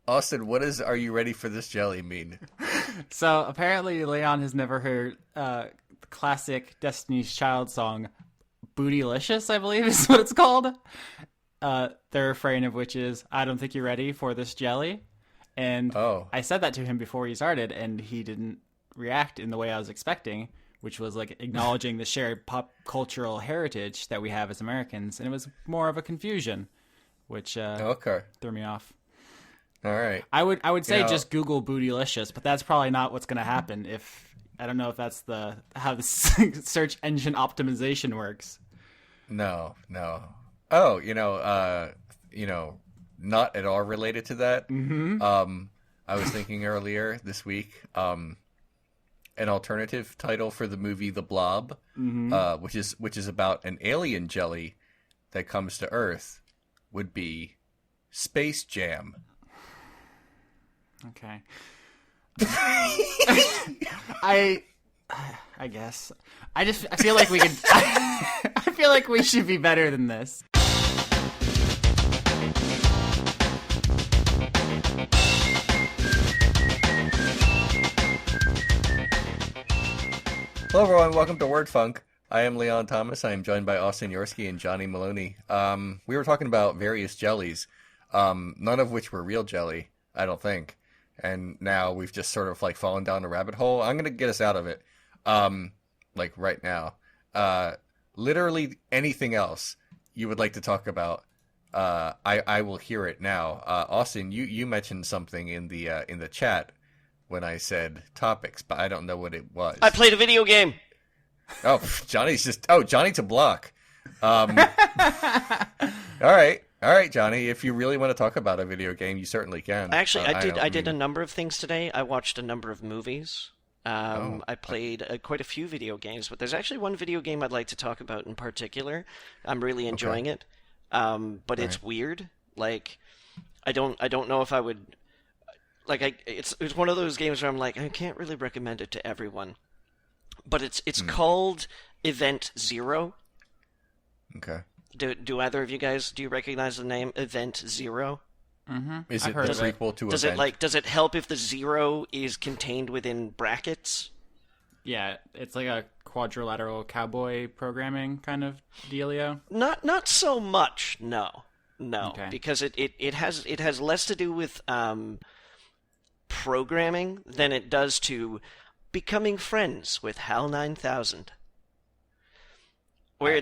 Austin, what is "Are you ready for this jelly" mean? So apparently Leon has never heard the classic Destiny's Child song, Bootylicious, I believe is what it's called. The refrain of which is, I don't think you're ready for this jelly. And Oh, I said that to him before he started, and he didn't react in the way I was expecting, which was like acknowledging the shared pop cultural heritage that we have as Americans. And it was more of a confusion, which okay. threw me off. All right. I would say You know- just Google Bootylicious, but that's probably not what's going to happen. If I don't know if that's how the search engine optimization works. No, no. Oh, not at all related to that. I was thinking earlier this week, an alternative title for the movie The Blob, which is about an alien jelly that comes to Earth, would be Space Jam. Okay. I guess. I feel like we could. I feel like we should be better than this. Hello, everyone. Welcome to Word Funk. I am Leon Thomas. I am joined by Austin Yorsky and Johnny Maloney. We were talking about various jellies, none of which were real jelly, I don't think. And now we've just sort of like fallen down a rabbit hole. I'm going to get us out of it, like right now. Literally anything else you would like to talk about, I will hear it now. Austin, you mentioned something in the chat when I said topics, but I don't know what it was. I played a video game. Oh, Johnny to block. All right, Johnny. If you really want to talk about a video game, you certainly can. Actually, I did a number of things today. I watched a number of movies. I played quite a few video games, but there's actually one video game I'd like to talk about in particular. I'm really enjoying it, but it's weird. Like, I don't know if I would. Like, it's one of those games where I'm like, I can't really recommend it to everyone. But it's called Event Zero. Okay. Do either of you guys, do you recognize the name Event Zero? Mm-hmm. Is it heard the of it. prequel to Does Event? does it help if the zero is contained within brackets? Yeah, it's like a quadrilateral cowboy programming kind of dealio. Not so much, no. Okay. Because it has less to do with programming than it does to becoming friends with HAL 9000. Where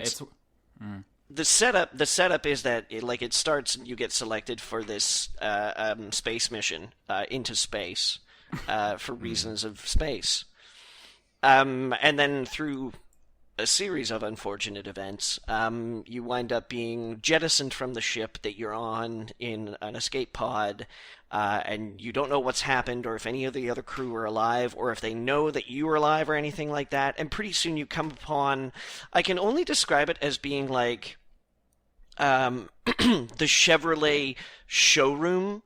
the setup is that it starts and you get selected for this space mission into space for reasons of space, and then through a series of unfortunate events, you wind up being jettisoned from the ship that you're on in an escape pod, and you don't know what's happened or if any of the other crew are alive or if they know that you are alive or anything like that. And pretty soon you come upon, I can only describe it as being like the Chevrolet showroom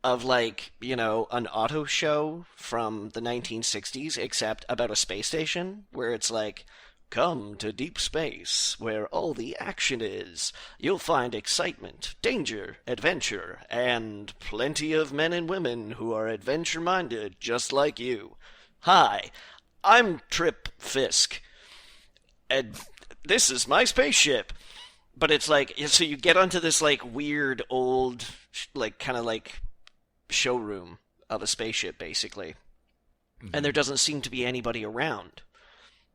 of, like, an auto show from the 1960s, except about a space station, where it's like, come to deep space, where all the action is. You'll find excitement, danger, adventure, and plenty of men and women who are adventure-minded just like you. Hi, I'm Trip Fisk, and this is my spaceship. But it's like, so you get onto this, like, weird old, like, kind of like showroom of a spaceship, basically. Mm-hmm. And there doesn't seem to be anybody around.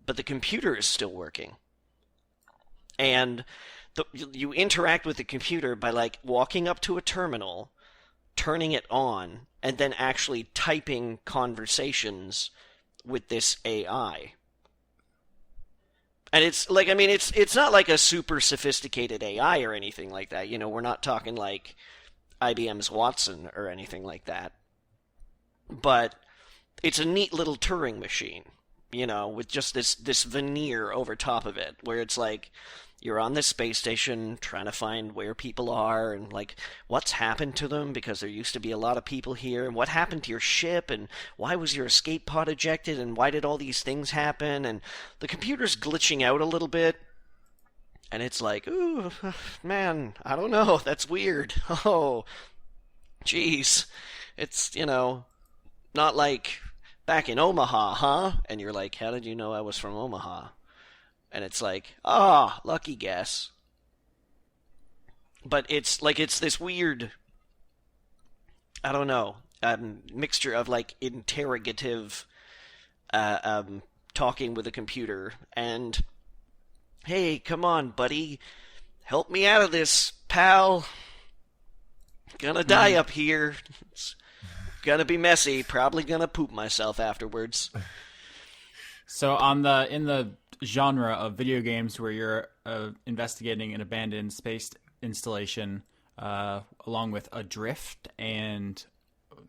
But the computer is still working. And you interact with the computer by, like, walking up to a terminal, turning it on, and then actually typing conversations with this AI. And it's like, I mean, it's not like a super sophisticated AI or anything like that. We're not talking like IBM's Watson or anything like that. But it's a neat little Turing machine, with just this veneer over top of it, where it's like you're on this space station trying to find where people are and, like, what's happened to them, because there used to be a lot of people here, and what happened to your ship, and why was your escape pod ejected, and why did all these things happen, and the computer's glitching out a little bit, and it's like, ooh, man, I don't know, that's weird. Oh, Jeez, it's, not like back in Omaha, huh? And you're like, how did you know I was from Omaha? And it's like, lucky guess. But it's like, it's this weird, I don't know, mixture of like interrogative talking with a computer and, hey, come on, buddy, help me out of this, pal. Gonna die up here. It's gonna be messy. Probably gonna poop myself afterwards. So in the genre of video games where you're investigating an abandoned space installation, along with Adrift and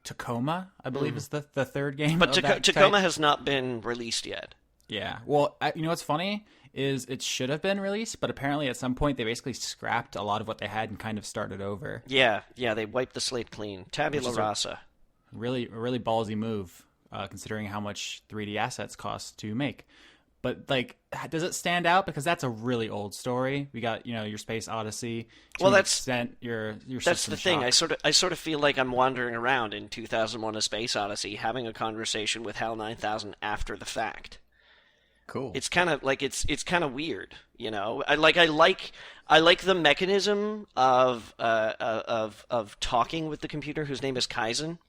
Tacoma, I believe is the third game. But Tacoma has not been released yet. Yeah. Well, what's funny is it should have been released, but apparently at some point they basically scrapped a lot of what they had and kind of started over. Yeah, they wiped the slate clean. Tabula rasa. A really ballsy move, considering how much 3D assets cost to make. But like, does it stand out? Because that's a really old story. We got your Space Odyssey. To an extent, your that's the thing. Shock. I sort of feel like I'm wandering around in 2001: A Space Odyssey, having a conversation with HAL 9000 after the fact. Cool. It's kind of like it's kind of weird, I like the mechanism of talking with the computer, whose name is Kaizen.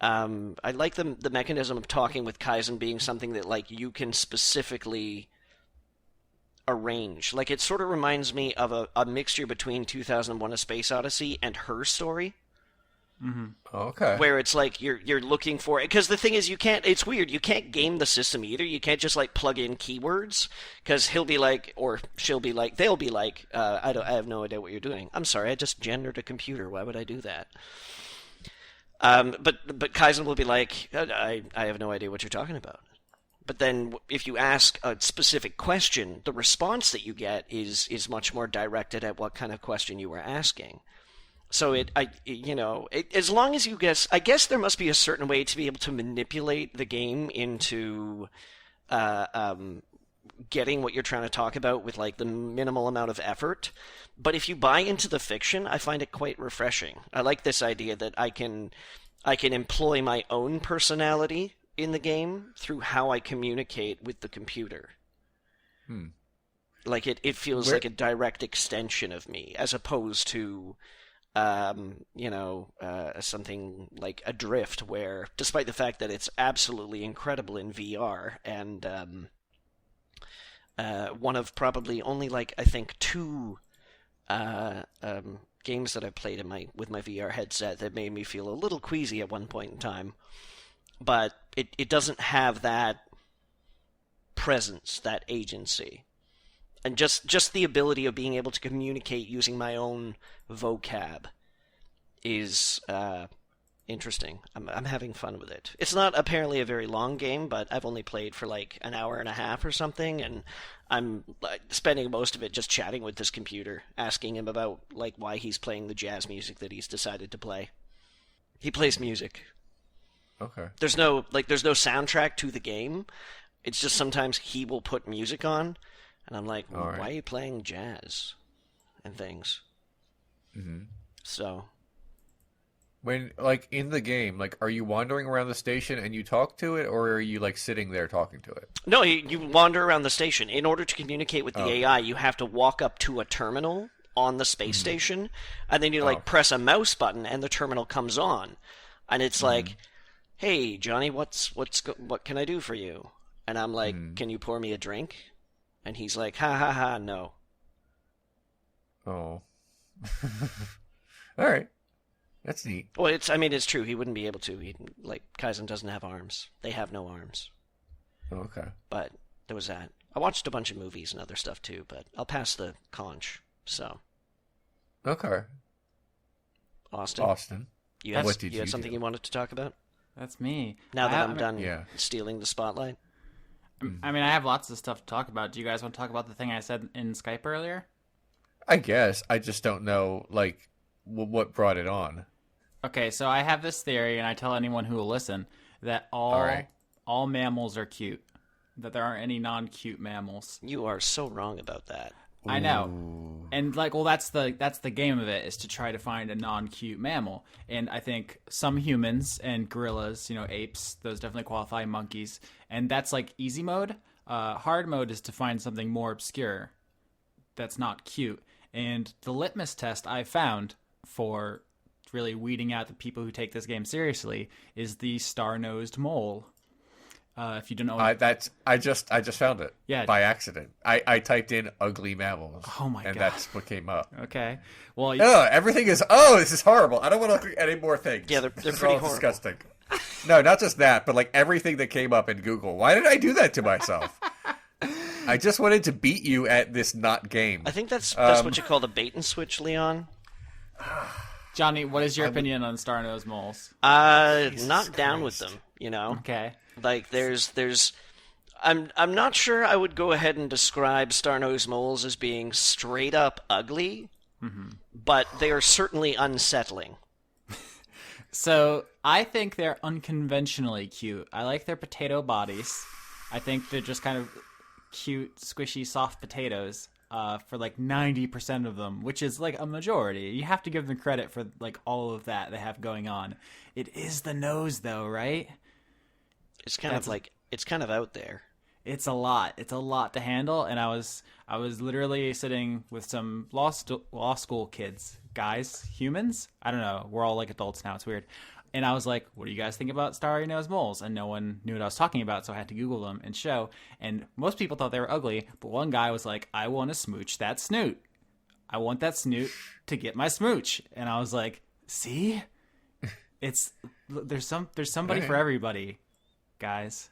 I like the mechanism of talking with Kaizen being something that like you can specifically arrange. Like it sort of reminds me of a mixture between 2001: A Space Odyssey and Her Story. Mm-hmm. Okay. Where it's like you're looking for it, because the thing is, it's weird, you can't game the system either. You can't just like plug in keywords, because he'll be like, or she'll be like, they'll be like, I have no idea what you're doing. I'm sorry, I just gendered a computer. Why would I do that? But Kaizen will be like, I have no idea what you're talking about. But then if you ask a specific question, the response that you get is much more directed at what kind of question you were asking. So as long as you guess, I guess there must be a certain way to be able to manipulate the game into getting what you're trying to talk about with like the minimal amount of effort. But if you buy into the fiction, I find it quite refreshing. I like this idea that I can employ my own personality in the game through how I communicate with the computer. Like it feels like a direct extension of me, as opposed to something like Adrift, where despite the fact that it's absolutely incredible in VR and one of probably only like I think two games that I played with my VR headset that made me feel a little queasy at one point in time, but it doesn't have that presence, that agency. And just the ability of being able to communicate using my own vocab is interesting. I'm having fun with it. It's not apparently a very long game, but I've only played for like an hour and a half or something, and I'm spending most of it just chatting with this computer, asking him about like why he's playing the jazz music that he's decided to play. He plays music. Okay. There's no soundtrack to the game. It's just sometimes he will put music on. And I'm like, well, why are you playing jazz and things? Mm-hmm. So, when like in the game, like, are you wandering around the station and you talk to it, or are you like sitting there talking to it? No, you wander around the station. In order to communicate with the AI, you have to walk up to a terminal on the space station, and then you like press a mouse button, and the terminal comes on, and it's like, hey, Johnny, what can I do for you? And I'm like, can you pour me a drink? And he's like, ha ha ha, no. Oh. All right. That's neat. Well, it's true. He wouldn't be able to. Kaizen doesn't have arms. They have no arms. Okay. But there was that. I watched a bunch of movies and other stuff too, but I'll pass the conch, so. Okay. Austin. You had something do? you wanted to talk about? That's me. Now that I'm done stealing the spotlight? I mean, I have lots of stuff to talk about. Do you guys want to talk about the thing I said in Skype earlier? I guess. I just don't know, like, what brought it on. Okay, so I have this theory, and I tell anyone who will listen, that all mammals are cute. That there aren't any non-cute mammals. You are so wrong about that. I know. And like, well, that's the game of it, is to try to find a non-cute mammal. And I think some humans and gorillas, apes, those definitely qualify, monkeys, and that's like easy mode. Hard mode is to find something more obscure that's not cute. And the litmus test I found for really weeding out the people who take this game seriously is the star-nosed mole. If you don't know, I just found it. Yeah. By accident. I typed in ugly mammals. Oh my and God. that's what came up. Okay. Well, Everything is. Oh, this is horrible. I don't want to look at any more things. Yeah, they're This is pretty all horrible. disgusting. No, not just that, but like everything that came up in Google. Why did I do that to myself? I just wanted to beat you at this not game. I think that's what you call the bait and switch, Leon. Johnny, what is your opinion on star-nosed moles? Not down with them, Okay. Like I'm not sure I would go ahead and describe star-nosed moles as being straight up ugly, but they are certainly unsettling. So I think they're unconventionally cute. I like their potato bodies. I think they're just kind of cute, squishy, soft potatoes for like 90% of them, which is like a majority. You have to give them credit for like all of that they have going on. It is the nose, though, right? It's kind of out there. It's a lot. It's a lot to handle, and I was literally sitting with some law school kids, guys, humans. I don't know. We're all like adults now. It's weird. And I was like, "What do you guys think about starry-nosed moles?" And no one knew what I was talking about, so I had to Google them and show. And most people thought they were ugly, but one guy was like, "I want to smooch that snoot. I want that snoot to get my smooch." And I was like, "See, there's somebody for everybody, guys."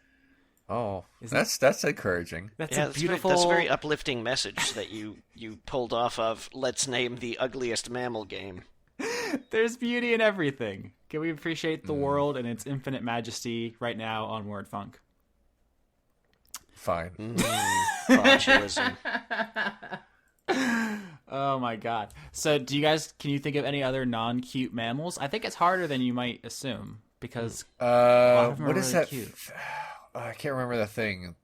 Oh, that's encouraging. That's a beautiful. That's a very uplifting message that you pulled off of Let's Name the Ugliest Mammal game. There's beauty in everything. Can we appreciate the world and its infinite majesty right now on Word Funk? Fine. Botulism. Oh my God. So can you think of any other non-cute mammals? I think it's harder than you might assume because a lot of them what are is really that? cute. I can't remember the thing.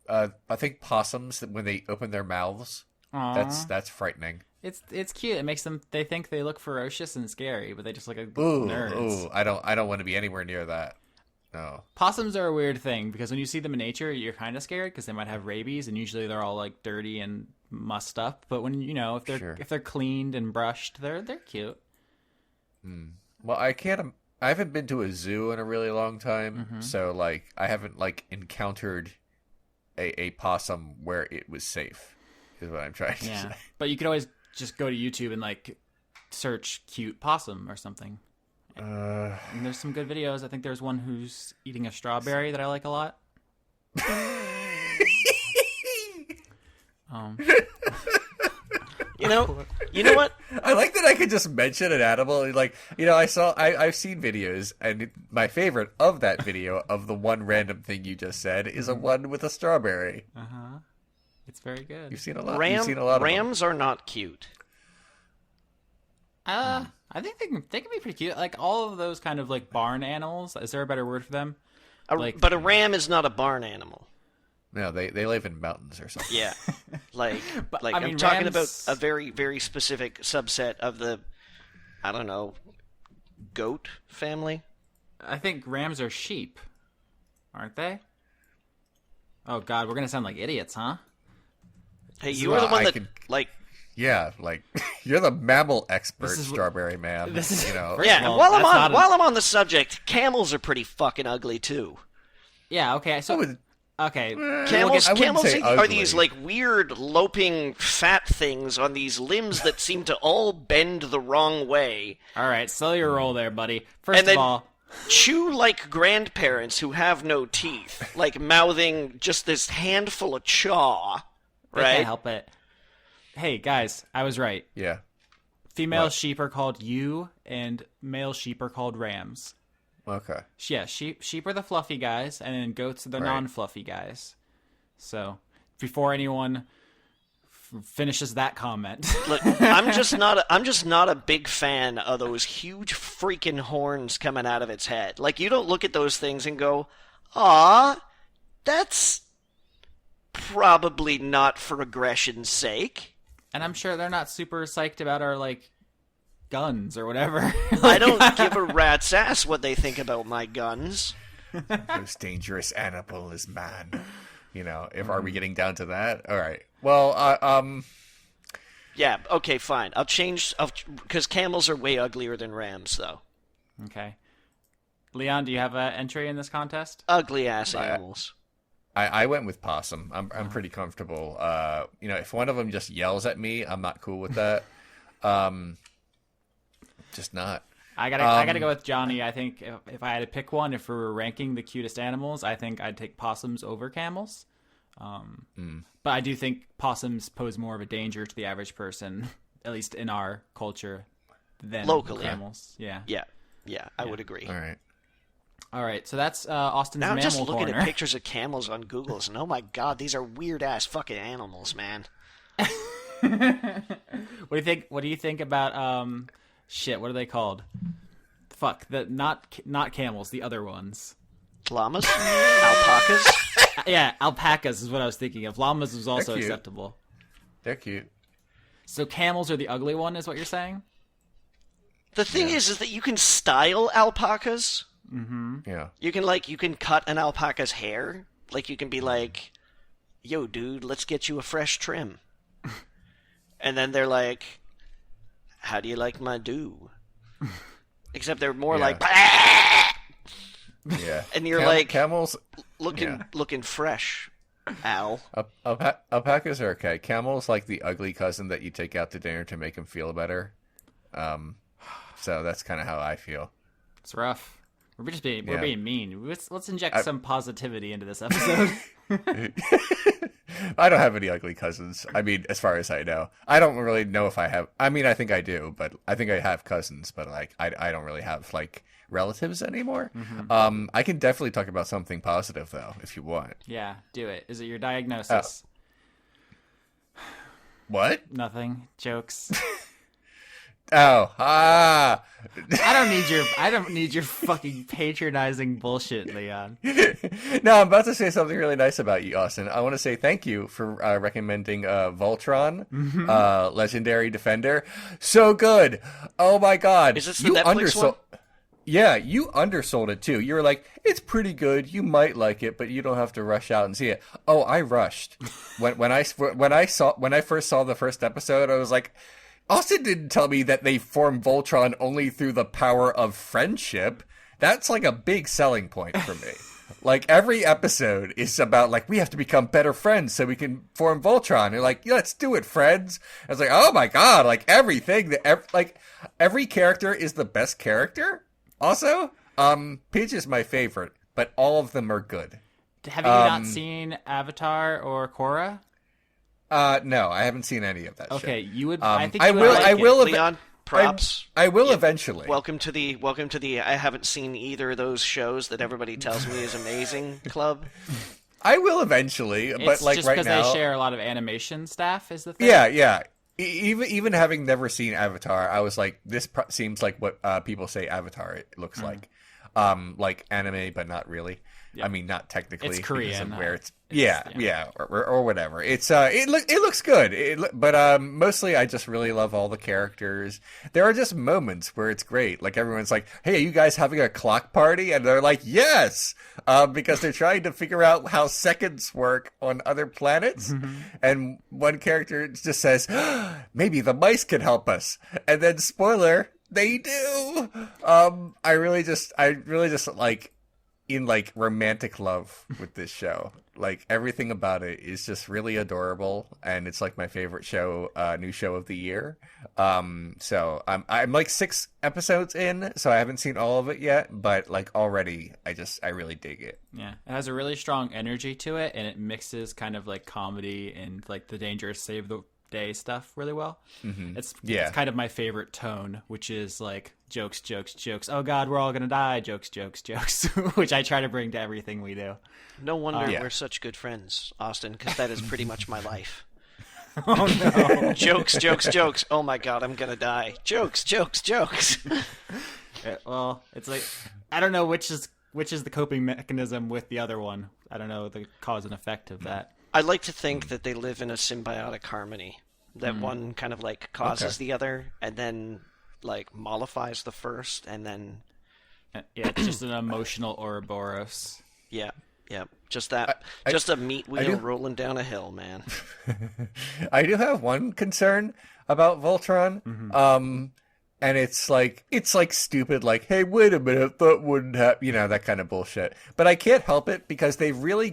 I think possums, when they open their mouths, Aw. that's frightening. It's cute. It makes them. They think they look ferocious and scary, but they just look like Ooh, nerds. I don't want to be anywhere near that. No. Possums are a weird thing because when you see them in nature, you're kind of scared because they might have rabies, and usually they're all like dirty and mussed up. But when if they're cleaned and brushed, they're cute. Well, I haven't been to a zoo in a really long time, so like I haven't like encountered a possum where it was safe. Is what I'm trying to say. But you could always just go to YouTube and like search cute possum or something. And there's some good videos. I think there's one who's eating a strawberry that I like a lot. You know what? I like that I could just mention an animal. Like, I've seen videos, and my favorite of that video of the one random thing you just said is a one with a strawberry. It's very good. You've seen a lot. You've seen a lot of them. Rams are not cute. I think they can be pretty cute. Like all of those kind of like barn animals. Is there a better word for them? But a ram is not a barn animal. No, they live in mountains or something. Yeah, I mean, I'm talking rams... about a very, very specific subset of the, I don't know, goat family. I think rams are sheep, aren't they? Oh God, we're gonna sound like idiots, huh? Hey, you were the one that Yeah, like you're the mammal expert, This is- Strawberry Man. this is- First Yeah, of and all, while that's not while I'm on the subject, camels are pretty fucking ugly too. Yeah. Okay. So okay. Camels, I wouldn't camels say are ugly. these like weird loping fat things on these limbs that seem to all bend the wrong way. All right. Slow your roll there, buddy. First And then of all, chew like grandparents who have no teeth, like mouthing just this handful of chaw. I Right? can't help it. Hey guys, I was right. Yeah. Female What? sheep are called ewe, and male sheep are called rams. Okay. Yeah, sheep are the fluffy guys, and then goats are the Right. non-fluffy guys. So, before anyone finishes that comment, Look, I'm just not a big fan of those huge freaking horns coming out of its head. Like, you don't look at those things and go, "Aw, that's probably not for aggression's sake." And I'm sure they're not super psyched about our, like, guns or whatever. I don't give a rat's ass what they think about my guns. Most dangerous animal is man. You know, are we getting down to that? All right. Well, Yeah, okay, fine. I'll change, because camels are way uglier than rams, though. Okay. Leon, do you have an entry in this contest? Ugly-ass animals. I went with possum. I'm pretty comfortable. You know, if one of them just yells at me, I'm not cool with that. Just not. I gotta go with Johnny. I think if I had to pick one, if we were ranking the cutest animals, I think I'd take possums over camels. But I do think possums pose more of a danger to the average person, at least in our culture, than locally. Camels. Yeah. Yeah, I would agree. All right, so that's Austin's now I'm Mammal just looking Corner. at pictures of camels on Google, and oh my god, these are weird-ass fucking animals, man. What do you think about shit? What are they called? Fuck, not camels, the other ones. Llamas? Alpacas? Yeah, alpacas is what I was thinking of. Llamas was also cute. acceptable. They're cute. So camels are the ugly one, is what you're saying? The thing is that you can style alpacas. Mm-hmm. Yeah. You can cut an alpaca's hair. Like, you can be like, yo, dude, let's get you a fresh trim. And then they're like, how do you like my do? Except they're more like, bah! Yeah. And you're like, camels looking fresh, Al. Alpacas are okay. Camels like the ugly cousin that you take out to dinner to make him feel better. So that's kind of how I feel. It's rough. We're being mean. Let's inject some positivity into this episode. I don't have any ugly cousins. I mean, as far as I know, I don't really know if I have. I mean, I think I do, but I think I have cousins, but like, I don't really have like relatives anymore. Mm-hmm. I can definitely talk about something positive though, if you want. Yeah, do it. Is it your diagnosis? What? Nothing. Jokes. I don't need your fucking patronizing bullshit, Leon. No, I'm about to say something really nice about you, Austin. I want to say thank you for recommending Voltron, Legendary Defender. So good. Oh my god. Is this the Netflix one? Yeah, you undersold it too. You were like, it's pretty good. You might like it, but you don't have to rush out and see it. Oh, I rushed. when I first saw the first episode, I was like, Austin didn't tell me that they form Voltron only through the power of friendship. That's like a big selling point for me. Like, every episode is about, like, we have to become better friends so we can form Voltron. You're like, yeah, let's do it, friends. I was like, oh my god, like, everything, every character is the best character. Also, Peach is my favorite, but all of them are good. Have you not seen Avatar or Korra? No, I haven't seen any of that. Okay, shit. you would. I think you would will. like I it. will. Leon, props. I will eventually. Welcome to the. I haven't seen either of those shows that everybody tells me is amazing. Club. I will eventually, but It's like just right because now, they share a lot of animation staff. Is the thing? Yeah. Even having never seen Avatar, I was like, this seems like what people say Avatar looks like anime, but not really. Yeah. I mean, not technically. It's Korean. Where it's or whatever. It's it looks good. But mostly I just really love all the characters. There are just moments where it's great. Like, everyone's like, "Hey, are you guys having a clock party?" And they're like, "Yes," because they're trying to figure out how seconds work on other planets. And one character just says, "Maybe the mice can help us." And then, spoiler, they do. I really just like in like romantic love with this show. Like, everything about it is just really adorable, and it's like my favorite show, new show of the year. So I'm like 6 episodes in, so I haven't seen all of it yet, but like already I really dig it. Yeah, it has a really strong energy to it, and it mixes kind of like comedy and like the dangerous save the day stuff really well. It's kind of my favorite tone, which is like jokes. Oh god, we're all gonna die. Jokes, which I try to bring to everything we do. No wonder we're such good friends, Austin, because that is pretty much my life. Oh no. Jokes. Oh my god, I'm gonna die. Jokes. Well, it's like, I don't know which is the coping mechanism with the other one. I don't know the cause and effect of that. I like to think that they live in a symbiotic harmony. that one kind of like causes Okay. the other, and then like mollifies the first, and then Yeah, it's just an emotional Ouroboros. yeah, yeah, just that, I- just a meat wheel do- rolling down a hill, man. I do have one concern about Voltron. And it's like stupid, like, hey, wait a minute, that wouldn't happen, that kind of bullshit. But I can't help it because they've really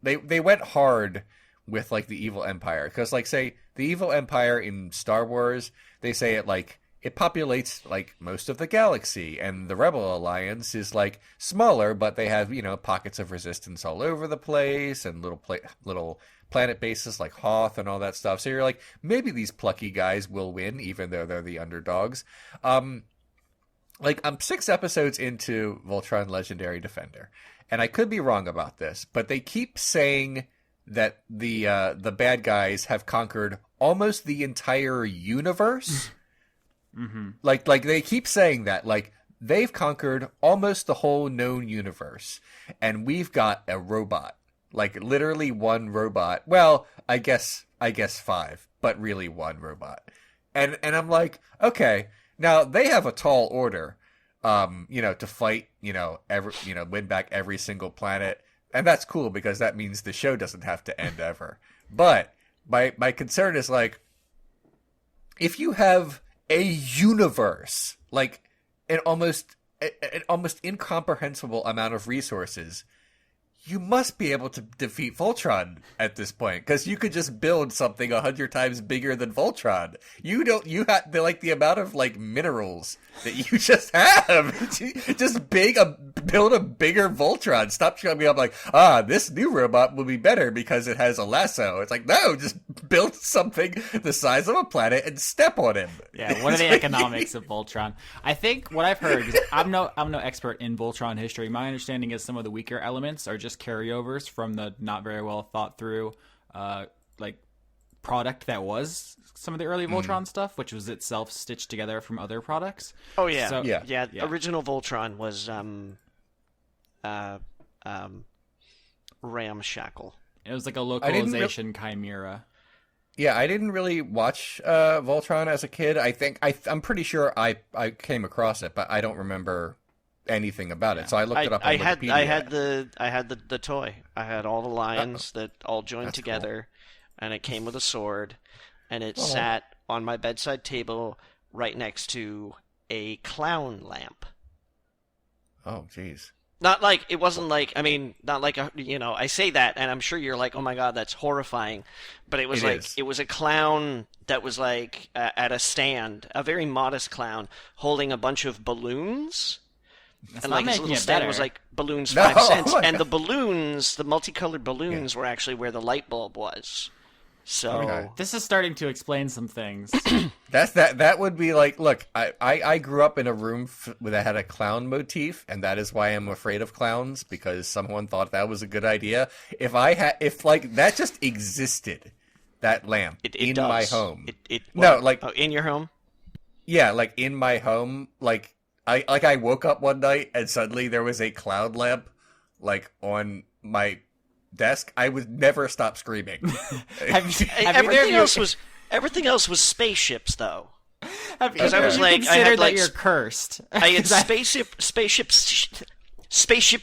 they went hard with like the evil empire. Because like, say, the evil empire in Star Wars, they say it populates like most of the galaxy, and the Rebel Alliance is like smaller, but they have pockets of resistance all over the place, and little planet bases like Hoth and all that stuff. So you're like, maybe these plucky guys will win, even though they're the underdogs. I'm 6 episodes into Voltron Legendary Defender, and I could be wrong about this, but they keep saying that the bad guys have conquered almost the entire universe. Like they keep saying that, like, they've conquered almost the whole known universe, and we've got a robot. Like, literally one robot. Well, I guess 5, but really one robot. And I'm like, okay, now they have a tall order, to fight, win back every single planet. And that's cool because that means the show doesn't have to end ever. But my concern is, like, if you have a universe, like an almost incomprehensible amount of resources, you must be able to defeat Voltron at this point, because you could just build something 100 times bigger than Voltron. You have the amount of like minerals that you just have. Just build a bigger Voltron. Stop showing me up like, this new robot will be better because it has a lasso. It's like, no, just build something the size of a planet and step on him. Yeah, what are the economics of Voltron? I think what I've heard, 'cause I'm no expert in Voltron history. My understanding is some of the weaker elements are just carryovers from the not very well thought through product that was some of the early Voltron stuff, which was itself stitched together from other products. Oh yeah, So, yeah. Original Voltron was ramshackle. it was like a localization chimera. Yeah, I didn't really watch Voltron as a kid. I'm pretty sure I came across it, but I don't remember anything about it. So I looked it up on Wikipedia. I had the toy. I had all the lions that all joined together, and it came with a sword, and it sat on my bedside table right next to a clown lamp. Oh, jeez. Not like, it wasn't like, I mean, not like, I say that, and I'm sure you're like, oh my god, that's horrifying. But it was it was a clown that was like at a stand, a very modest clown, holding a bunch of balloons. That's And not like his making little it stand better. was like balloons No, 5 cents. oh my And the God. balloons, the multicolored balloons, were actually where the light bulb was. So, Okay. This is starting to explain some things. That would be like, look, I grew up in a room that had a clown motif, and that is why I'm afraid of clowns, because someone thought that was a good idea. If that just existed, that lamp it in does. my home. In your home? Yeah, like in my home, like I woke up one night and suddenly there was a cloud lamp like on my desk. I would never stop screaming. Everything else was spaceships, though. Because I was like, I had, that like, you're cursed. I had spaceship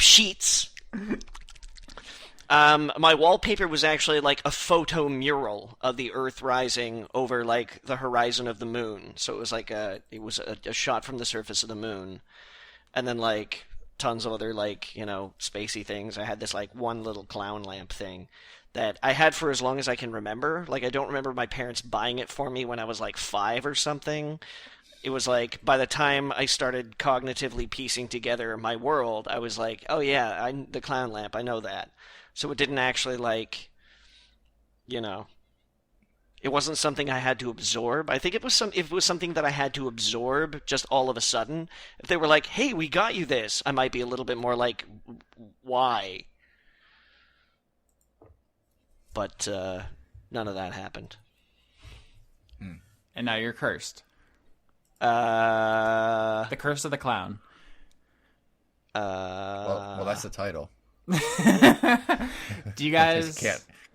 sheets. My wallpaper was actually like a photo mural of the Earth rising over like the horizon of the moon. So it was like a shot from the surface of the moon, and then like tons of other like spacey things. I had this like one little clown lamp thing that I had for as long as I can remember. Like I don't remember my parents buying it for me when I was like 5 or something. It was like by the time I started cognitively piecing together my world, I was like, oh yeah, the clown lamp, I know that. So it didn't actually like, it wasn't something I had to absorb. I think if it was something that I had to absorb just all of a sudden, if they were like, hey, we got you this, I might be a little bit more like, why? But none of that happened. And now you're cursed. Uh, The Curse of the Clown. well, that's the title. Do you guys...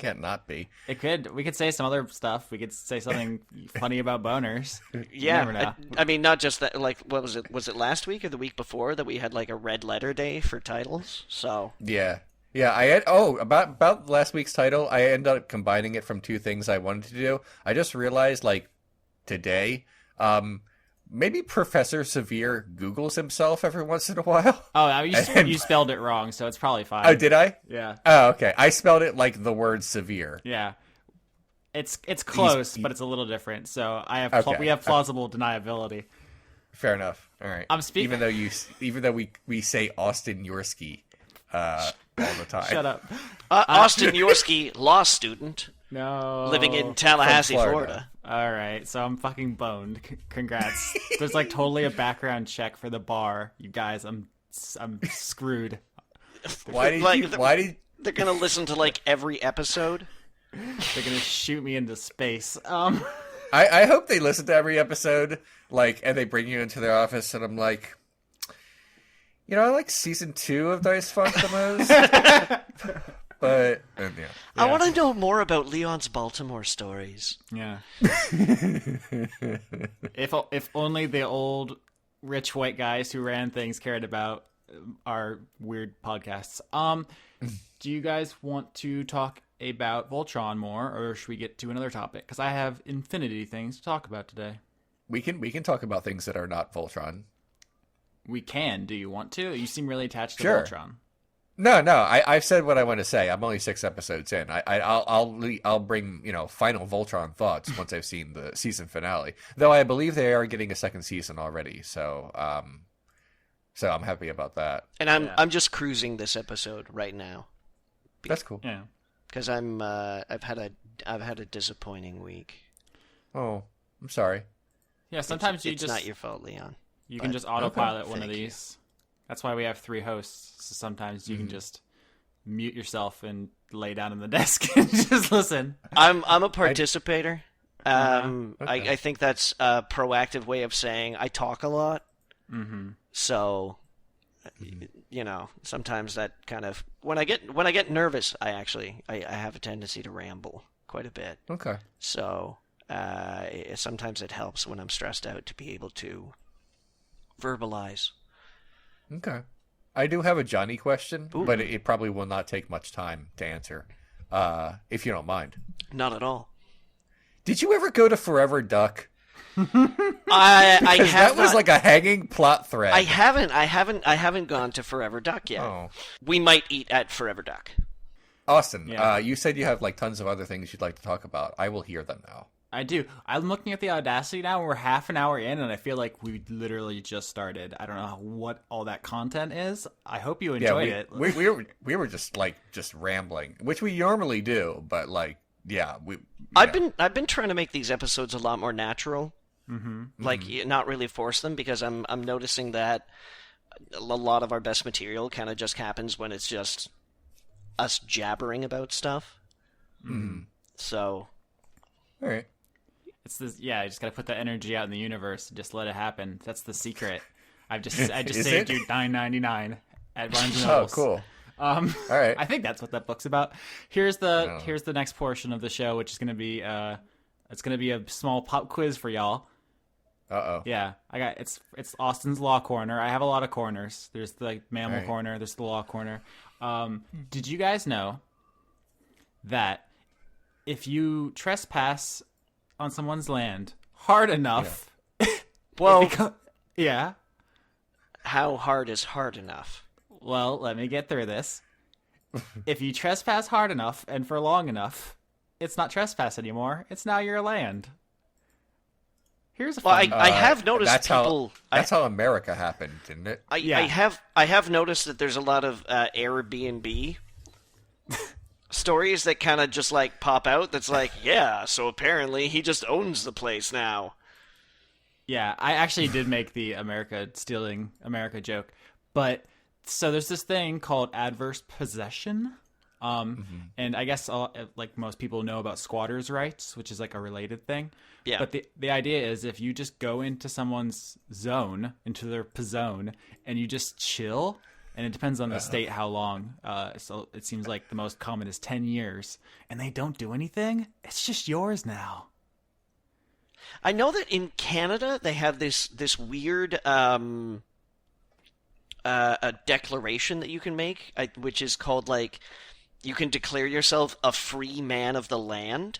can't not be. It could. We could say some other stuff. We could say something funny about boners. Yeah, You never know. I mean, not just that. Like, what was it? Was it last week or the week before that we had like a red letter day for titles? So Yeah. Yeah, I had about last week's title, I ended up combining it from two things I wanted to do. I just realized like today, maybe Professor Severe Googles himself every once in a while. Oh, you spelled it wrong, so it's probably fine. Oh, did I? Yeah. Oh, okay. I spelled it like the word severe. Yeah. It's close, but it's a little different. So we have plausible deniability. Fair enough. All right. I'm speaking. Even though we say Austin Yorsky all the time. Shut up. Austin Yorsky, law student, No. living in Tallahassee, From Florida. All right, so I'm fucking boned. Congrats. There's like totally a background check for the bar. You guys, I'm screwed. Why did They're gonna listen to like every episode? They're gonna shoot me into space. I hope they listen to every episode, like, and they bring you into their office, and I'm like, I like season 2 of Dice Funk the most. But yeah. I want to know more about Leon's Baltimore stories. Yeah. If only the old rich white guys who ran things cared about our weird podcasts. Do you guys want to talk about Voltron more, or should we get to another topic? Because I have infinity things to talk about today. We can talk about things that are not Voltron. We can. Do you want to? You seem really attached to Sure. Voltron. No. I've said what I want to say. I'm only 6 episodes in. I'll bring final Voltron thoughts once I've seen the season finale. Though I believe they are getting a second season already. So I'm happy about that. And I'm just cruising this episode right now. That's cool. Yeah. Because I've had a disappointing week. Oh, I'm sorry. Yeah. Sometimes It's not your fault, Leon. You can just autopilot one of Thank you. these. That's why we have 3 hosts. So sometimes you can just mute yourself and lay down in the desk and just listen. I'm a participator. Okay. I think that's a proactive way of saying I talk a lot. Mm-hmm. So, sometimes that kind of when I get nervous, I have a tendency to ramble quite a bit. Okay. So sometimes it helps when I'm stressed out to be able to verbalize. Okay. I do have a Johnny question, but it probably will not take much time to answer, if you don't mind. Not at all. Did you ever go to Forever Duck? I Because have that was not- like a hanging plot thread. I haven't gone to Forever Duck yet. Oh. We might eat at Forever Duck. Austin, Yeah. you said you have like tons of other things you'd like to talk about. I will hear them now. I do. I'm looking at the Audacity now. We're half an hour in, and I feel like we literally just started. I don't know what all that content is. I hope you enjoyed it. We were just rambling, which we normally do, but I've been trying to make these episodes a lot more natural. Mm-hmm. Like not really force them, because I'm noticing that a lot of our best material kind of just happens when it's just us jabbering about stuff. Mm-hmm. So, all right. It's this. Yeah, I just gotta put the energy out in the universe and just let it happen. That's the secret. I just saved you $9.99 at Barnes and Oh, Nobles. cool. All right. I think that's what that book's about. Here's the next portion of the show, which is gonna be it's gonna be a small pop quiz for y'all. Uh-oh. Yeah, it's Austin's Law Corner. I have a lot of corners. There's the mammal Right. corner. There's the law corner. Did you guys know that if you trespass on someone's land hard enough, well, yeah. how hard is hard enough? Well, let me get through this. If you trespass hard enough and for long enough, it's not trespass anymore. It's now your land. Here's a Well, fun. I have noticed people. That's how America happened, didn't it? I have noticed that there's a lot of Airbnb stories that kind of just like pop out. That's like, yeah, so apparently he just owns the place now. Yeah, I actually did make the America stealing America joke. But so there's this thing called adverse possession. And I guess like most people know about squatters' rights, which is like a related thing. Yeah. But the idea is if you just go into someone's zone, into their zone, and you just chill, and it depends on the state how long. So it seems like the most common is 10 years, and they don't do anything. It's just yours now. I know that in Canada they have this weird a declaration that you can make, which is called like you can declare yourself a free man of the land.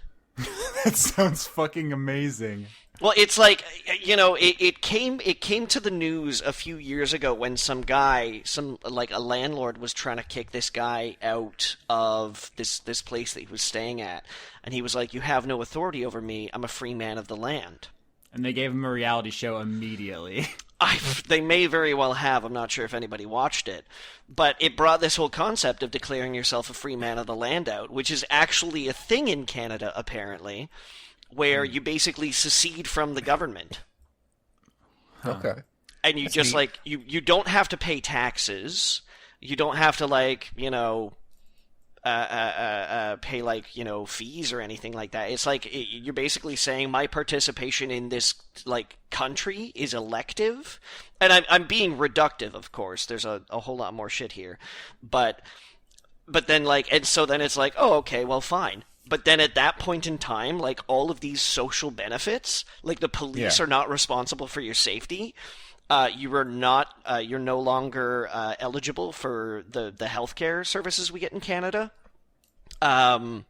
That sounds fucking amazing. Well, it's like, you know, it came to the news a few years ago when a landlord was trying to kick this guy out of this place that he was staying at, and he was like, "You have no authority over me. I'm a free man of the land." And they gave him a reality show immediately. They may very well have. I'm not sure if anybody watched it. But it brought this whole concept of declaring yourself a free man of the land out, which is actually a thing in Canada, apparently, where you basically secede from the government. Okay. And you just, like, you don't have to pay taxes. You don't have to, like, you know, pay, like, you know, fees or anything like that. It's like you're basically saying my participation in this, like, country is elective. And I'm being reductive, of course. There's a whole lot more shit here. But then, like, and so then it's like, oh, okay, well, fine. But then at that point in time, like, all of these social benefits, like, the police are not responsible for your safety. You're no longer eligible for the healthcare services we get in Canada. Like,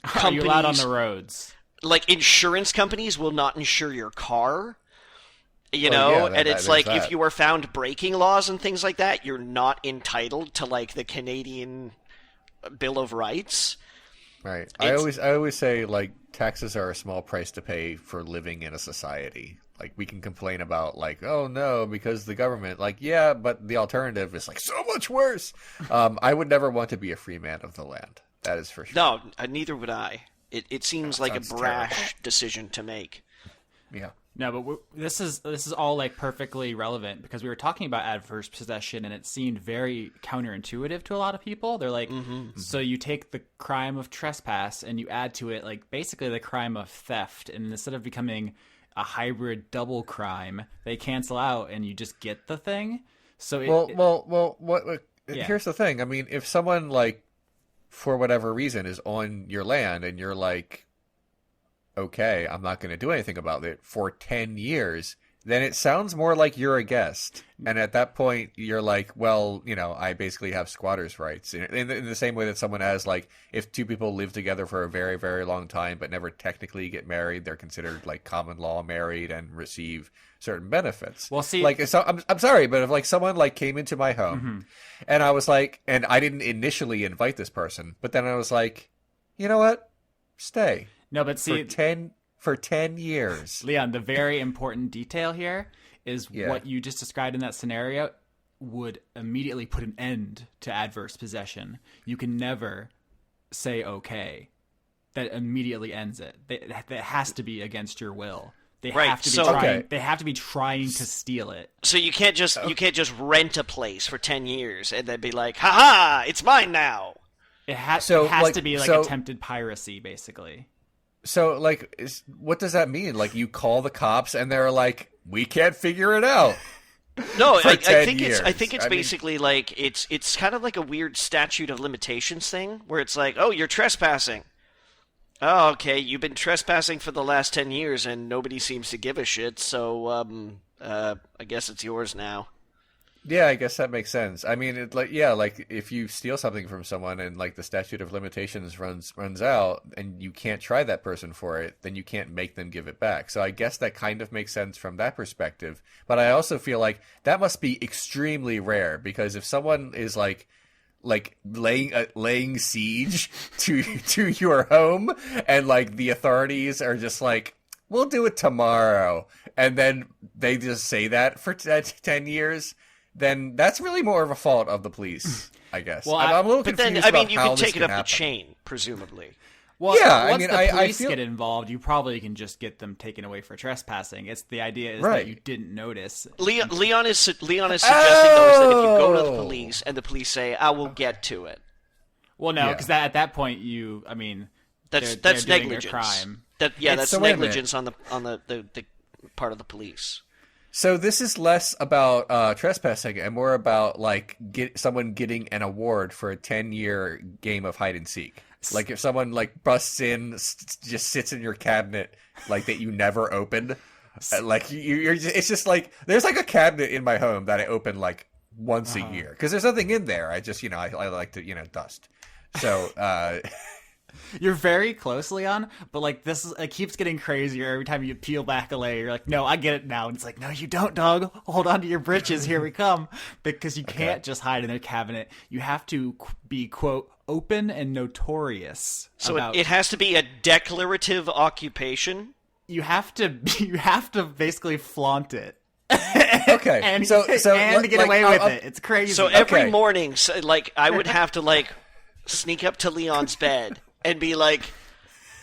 companies, are you allowed on the roads? Like, insurance companies will not insure your car. You know, and it's like if you are found breaking laws and things like that, you're not entitled to, like, the Canadian Bill of Rights. Right. I always say, like, taxes are a small price to pay for living in a society. Like, we can complain about, like, oh no, because the government, like, yeah, but the alternative is, like, so much worse. I would never want to be a free man of the land. That is for sure. No, neither would I. It seems like a brash decision to make. Yeah. No, but this is all, like, perfectly relevant because we were talking about adverse possession and it seemed very counterintuitive to a lot of people. They're like, so you take the crime of trespass and you add to it, like, basically the crime of theft, and instead of becoming a hybrid double crime, they cancel out and you just get the thing. So here's the thing. I mean, if someone, like, for whatever reason is on your land and you're like, okay, I'm not going to do anything about it for 10 years, then it sounds more like you're a guest. And at that point, you're like, well, you know, I basically have squatters' rights. In the same way that someone has, like, if two people live together for a very, very long time but never technically get married, they're considered, like, common law married and receive certain benefits. Well, see, like, so, I'm sorry, but if, like, someone, like, came into my home and I was like, and I didn't initially invite this person, but then I was like, you know what? Stay. No, but see, for 10 years. Leon, the very important detail here is what you just described in that scenario would immediately put an end to adverse possession. You can never say okay. That immediately ends it. That has to be against your will. They have to be trying to steal it. So you can't just rent a place for 10 years and then be like, "Ha ha, it's mine now." It has to be like attempted piracy, basically. So, like, what does that mean? Like, you call the cops and they're like, we can't figure it out. No, I think it's basically like it's kind of like a weird statute of limitations thing where it's like, oh, you're trespassing. Oh, okay, you've been trespassing for the last 10 years and nobody seems to give a shit, so I guess it's yours now. Yeah, I guess that makes sense. I mean, like if you steal something from someone and, like, the statute of limitations runs out and you can't try that person for it, then you can't make them give it back. So I guess that kind of makes sense from that perspective. But I also feel like that must be extremely rare, because if someone is like laying siege to your home and, like, the authorities are just like, we'll do it tomorrow, and then they just say that for 10 years, then that's really more of a fault of the police, I guess. Well, I'm a little confused about how this can happen. you can take it up the chain, presumably. Well, yeah, once the police get involved, you probably can just get them taken away for trespassing. It's the idea is that you didn't notice. Leon is suggesting, though, is that if you go to the police and the police say, "I will get to it." Well, no, because at that point, that's negligence. Crime. That's negligence on the part of the police. So this is less about trespassing and more about like someone getting an award for a 10-year game of hide and seek. Like if someone like busts in, just sits in your cabinet like that you never opened, like it's just like there's like a cabinet in my home that I open like once a year because there's nothing in there. I just I like to dust. So you're very close, Leon, but like it keeps getting crazier every time you peel back a layer. You're like, no, I get it now. And it's like, no, you don't, dog. Hold on to your britches. Here we come. Because you can't just hide in their cabinet. You have to be, quote, open and notorious. So it has to be a declarative occupation. You have to basically flaunt it. Okay. and to get away with it. It's crazy. So every morning, like I would have to like sneak up to Leon's bed and be like,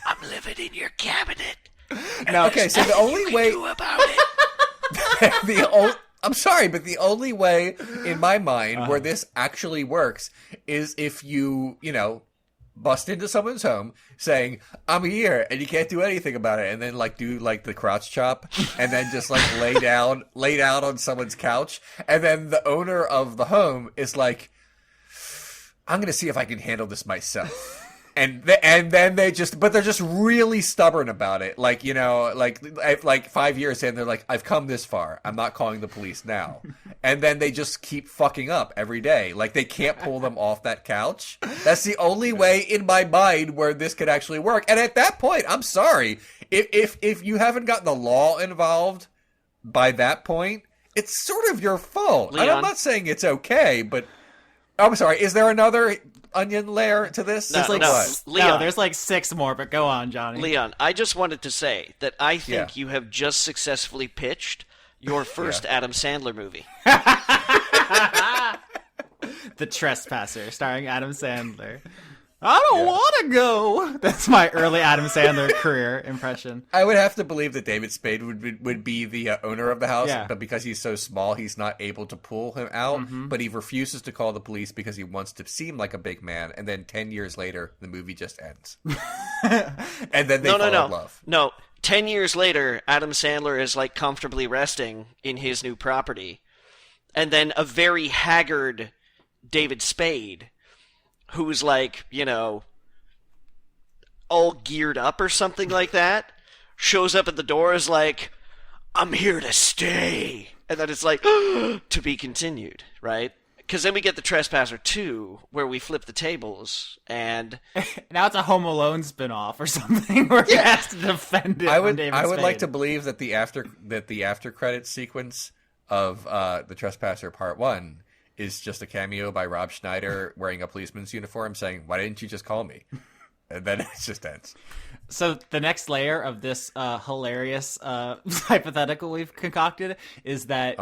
I'm living in your cabinet. No, okay, so the only way do about it. I'm sorry, but the only way in my mind where this actually works is if you bust into someone's home saying, I'm here, and you can't do anything about it, and then like do like the crouch chop, and then just like lay down on someone's couch, and then the owner of the home is like, I'm going to see if I can handle this myself. And then they're just really stubborn about it. Like, like 5 years in, they're like, I've come this far. I'm not calling the police now. And then they just keep fucking up every day. Like, they can't pull them off that couch. That's the only way in my mind where this could actually work. And at that point, I'm sorry. If you haven't got the law involved by that point, it's sort of your fault. Leon. And I'm not saying it's okay, but I'm sorry. Is there another onion layer to this? Leon. No, there's like 6 more, but go on, Johnny. Leon, I just wanted to say that I think you have just successfully pitched your first Adam Sandler movie. The Trespasser, starring Adam Sandler. I don't want to go. That's my early Adam Sandler career impression. I would have to believe that David Spade would be the owner of the house, but because he's so small, he's not able to pull him out. Mm-hmm. But he refuses to call the police because he wants to seem like a big man. And then 10 years later, the movie just ends. And then they fall in love. No, 10 years later, Adam Sandler is like comfortably resting in his new property. And then a very haggard David Spade, who's like, all geared up or something like that, shows up at the door is like, I'm here to stay. And then it's like, to be continued, right? Because then we get the Trespasser 2, where we flip the tables, and now it's a Home Alone spinoff or something where he has to defend it. I would like to believe that the after credits sequence of the Trespasser Part 1 is just a cameo by Rob Schneider wearing a policeman's uniform saying, why didn't you just call me? And then it just ends. So the next layer of this hilarious hypothetical we've concocted is that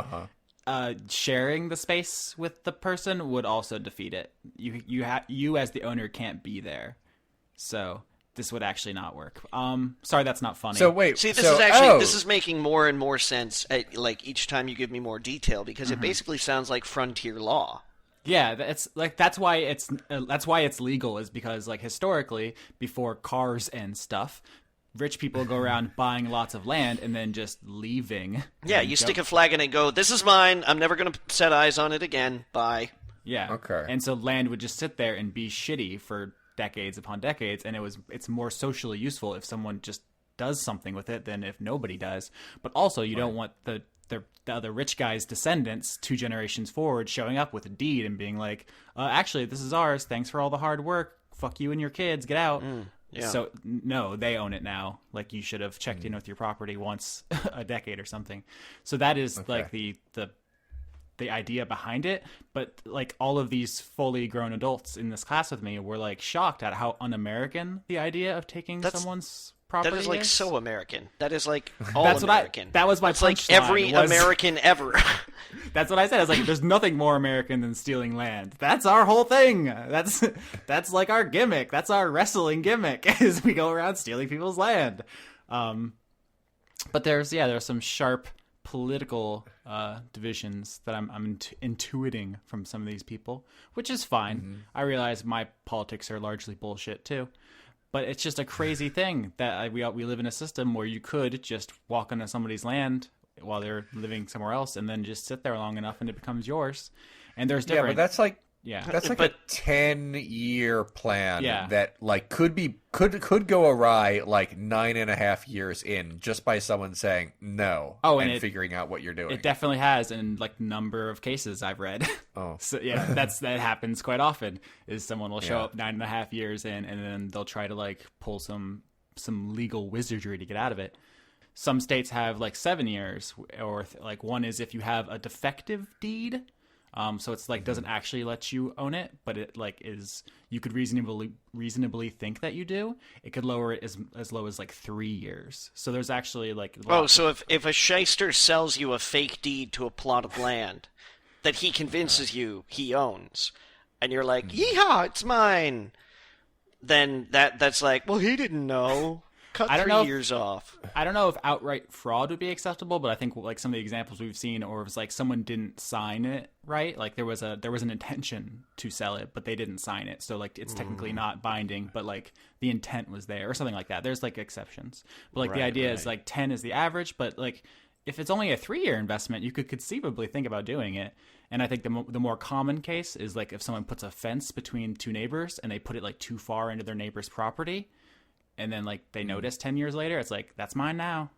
sharing the space with the person would also defeat it. You as the owner can't be there. So this would actually not work. Sorry, that's not funny. So wait, see, this is making more and more sense. Like each time you give me more detail, because it basically sounds like frontier law. Yeah, that's why it's legal, is because like historically, before cars and stuff, rich people go around buying lots of land and then just leaving. Yeah, you stick a flag in it and go, this is mine. I'm never going to set eyes on it again. Bye. Yeah. Okay. And so land would just sit there and be shitty for decades upon decades, and it's more socially useful if someone just does something with it than if nobody does. But also, you don't want the other rich guy's descendants 2 generations forward showing up with a deed and being like, actually, this is ours. Thanks for all the hard work. Fuck you and your kids. Get out. Yeah. So, no, they own it now. Like, you should have checked in with your property once a decade or something. So that is like the idea behind it. But like all of these fully grown adults in this class with me were like shocked at how un-American the idea of taking someone's property that is. Like so American. That is like all that's American. That was my punchline. Like every American ever. That's what I said. I was like, there's nothing more American than stealing land. That's our whole thing. That's like our gimmick. That's our wrestling gimmick, is we go around stealing people's land. But there's some sharp political divisions that I'm intuiting from some of these people, which is fine. Mm-hmm. I realize my politics are largely bullshit too. But it's just a crazy thing that we live in a system where you could just walk onto somebody's land while they're living somewhere else, and then just sit there long enough and it becomes yours. And there's Yeah, different. but that's like yeah. a 10-year plan Yeah. that like could go awry like 9.5 years in just by someone saying no and figuring out what you're doing. It definitely has in like number of cases I've read. Oh, So yeah, that happens quite often. Is someone will show up 9.5 years in, and then they'll try to like pull some legal wizardry to get out of it. Some states have like 7 years, or like one is if you have a defective deed. So it's like doesn't actually let you own it, but it like is you could reasonably think that you do. It could lower it as low as like 3 years. So there's actually like so if a shyster sells you a fake deed to a plot of land that he convinces you he owns, and you're like, yeehaw, it's mine, then that's like, well, he didn't know. Cut 3 years off. I don't know if outright fraud would be acceptable, but I think like some of the examples we've seen, or if it's like someone didn't sign it right, like there was an intention to sell it, but they didn't sign it, so like it's technically not binding, but like the intent was there, or something like that. There's like exceptions, but like the idea is like 10 is the average, but like if it's only a 3-year investment, you could conceivably think about doing it. And I think the more common case is like if someone puts a fence between two neighbors and they put it like too far into their neighbor's property. And then, like, they notice 10 years later, it's like, that's mine now.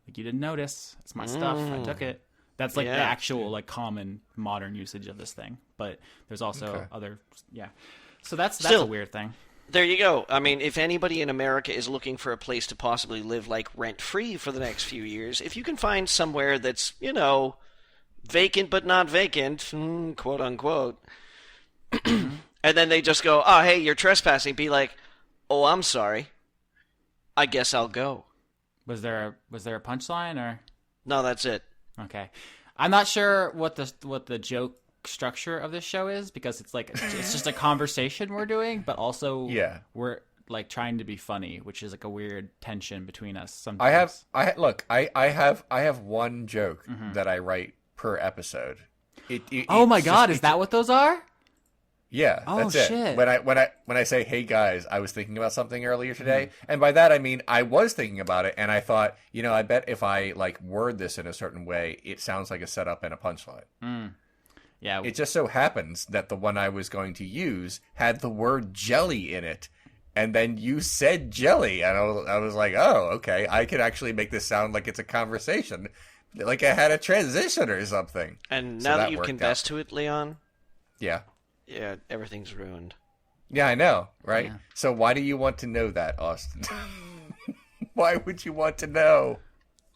Like, you didn't notice. It's my stuff. I took it. That's, like, the actual, like, common modern usage of this thing. But there's also other, So that's a weird thing. There you go. I mean, if anybody in America is looking for a place to possibly live, like, rent-free for the next few years, if you can find somewhere that's, vacant but not vacant, quote-unquote, and then they just go, oh, hey, you're trespassing, be like, oh, I'm sorry. I guess I'll go. Was there a punchline or? No, that's it. Okay, I'm not sure what the joke structure of this show is, because it's like it's just a conversation we're doing, but also we're like trying to be funny, which is like a weird tension between us. Sometimes I have one joke that I write per episode. Oh my God, is that what those are? Yeah, oh, that's shit. it. When I say, hey guys, I was thinking about something earlier today, and by that I mean I was thinking about it, and I thought, I bet if I like word this in a certain way, it sounds like a setup and a punchline. Yeah. It just so happens that the one I was going to use had the word jelly in it, and then you said jelly, and I was like, oh, okay, I could actually make this sound like it's a conversation, like I had a transition or something. And now that you've confessed to it, Leon. Yeah. Yeah, everything's ruined. Yeah, I know, right? Yeah. So why do you want to know that, Austin? Why would you want to know?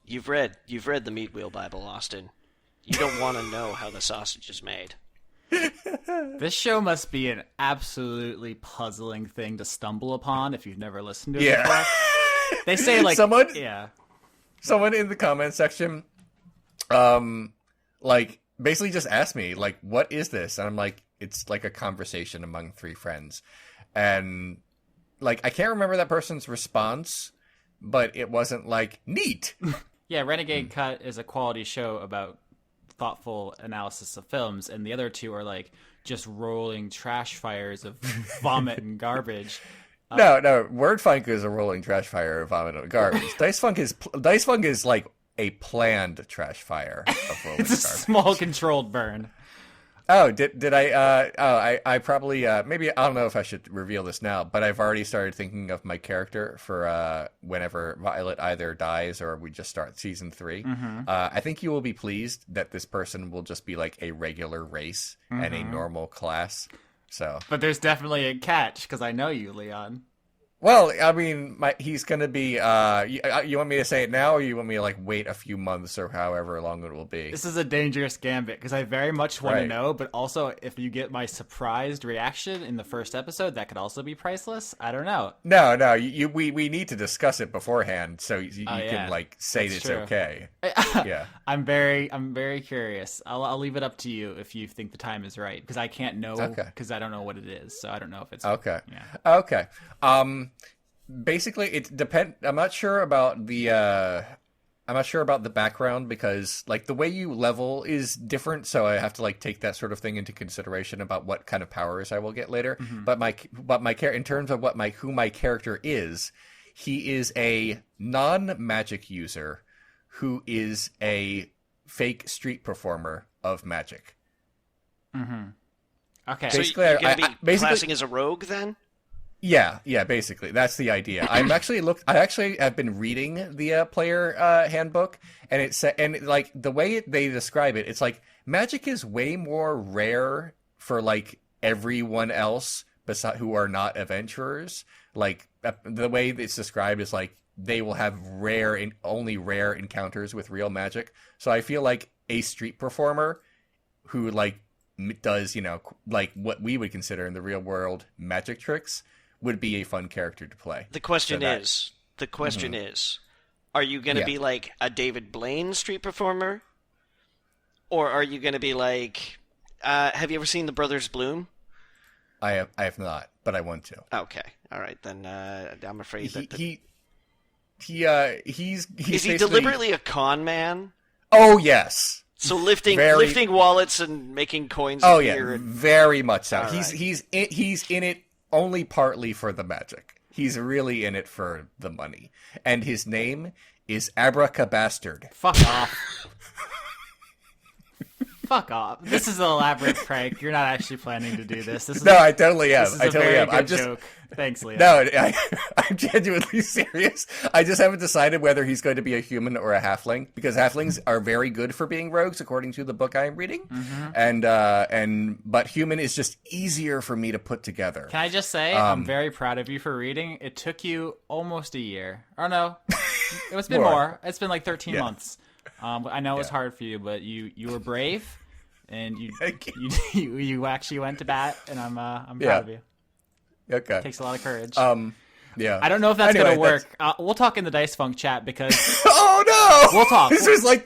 You've read the Meat Wheel Bible, Austin. You don't want to know how the sausage is made. This show must be an absolutely puzzling thing to stumble upon if you've never listened to it before. They say like someone in the comment section, like basically just asked me like, "What is this?" And I'm like, it's like a conversation among 3 friends. And like, I can't remember that person's response, but it wasn't like, neat. Yeah, Renegade Cut is a quality show about thoughtful analysis of films, and the other 2 are like just rolling trash fires of vomit and garbage. No, Wordfunk is a rolling trash fire of vomit and garbage. Dice Funk is like a planned trash fire of rolling It's a garbage. small controlled burn. Oh, did I? I probably maybe I don't know if I should reveal this now, but I've already started thinking of my character for whenever Violet either dies or we just start season 3. I think you will be pleased that this person will just be like a regular race and a normal class. So, but there's definitely a catch because I know you, Leon. Well, I mean, he's going to be, you want me to say it now, or you want me to, like, wait a few months or however long it will be? This is a dangerous gambit, because I very much want to know, but also, if you get my surprised reaction in the first episode, that could also be priceless. I don't know. No, we need to discuss it beforehand, so you can, like, say it's okay. Yeah. I'm very curious. I'll leave it up to you if you think the time is right, because I can't know, because I don't know what it is, so I don't know if it's... Okay. Yeah. Okay. Basically, it depend. I'm not sure about the background because like the way you level is different, so I have to like take that sort of thing into consideration about what kind of powers I will get later. But my in terms of who my character is, he is a non-magic user who is a fake street performer of magic. Okay. So Basically, you're going to be basically, classing as a rogue then? yeah, basically that's the idea. I actually have been reading the player handbook, and like the way they describe it, it's like magic is way more rare for like everyone else who are not adventurers. Like the way it's described is like they will have only rare encounters with real magic. So I feel like a street performer who like does, like what we would consider in the real world magic tricks would be a fun character to play. The question is, are you going to be like a David Blaine street performer? Or are you going to be like, have you ever seen The Brothers Bloom? I have not, but I want to. Okay. All right. Then I'm afraid he's Is he deliberately a con man? Oh, yes. So lifting wallets and making coins. Oh, yeah. Very much so. All He's in it only partly for the magic. He's really in it for the money. And his name is Abracabastard. Fuck off. Fuck off. This is an elaborate prank. You're not actually planning to do this. No, I totally am. This is a very good joke. Thanks, Leo. No, I'm genuinely serious. I just haven't decided whether he's going to be a human or a halfling, because halflings are very good for being rogues, according to the book I'm reading. But human is just easier for me to put together. Can I just say, I'm very proud of you for reading. It took you almost a year. Or no, it's been more. It's been like 13 months. I know it was hard for you, but you were brave, and you actually went to bat, and I'm proud of you. Okay. It takes a lot of courage. Yeah. I don't know if that's gonna work. We'll talk in the Dice Funk chat because. Oh no! We'll talk. This was like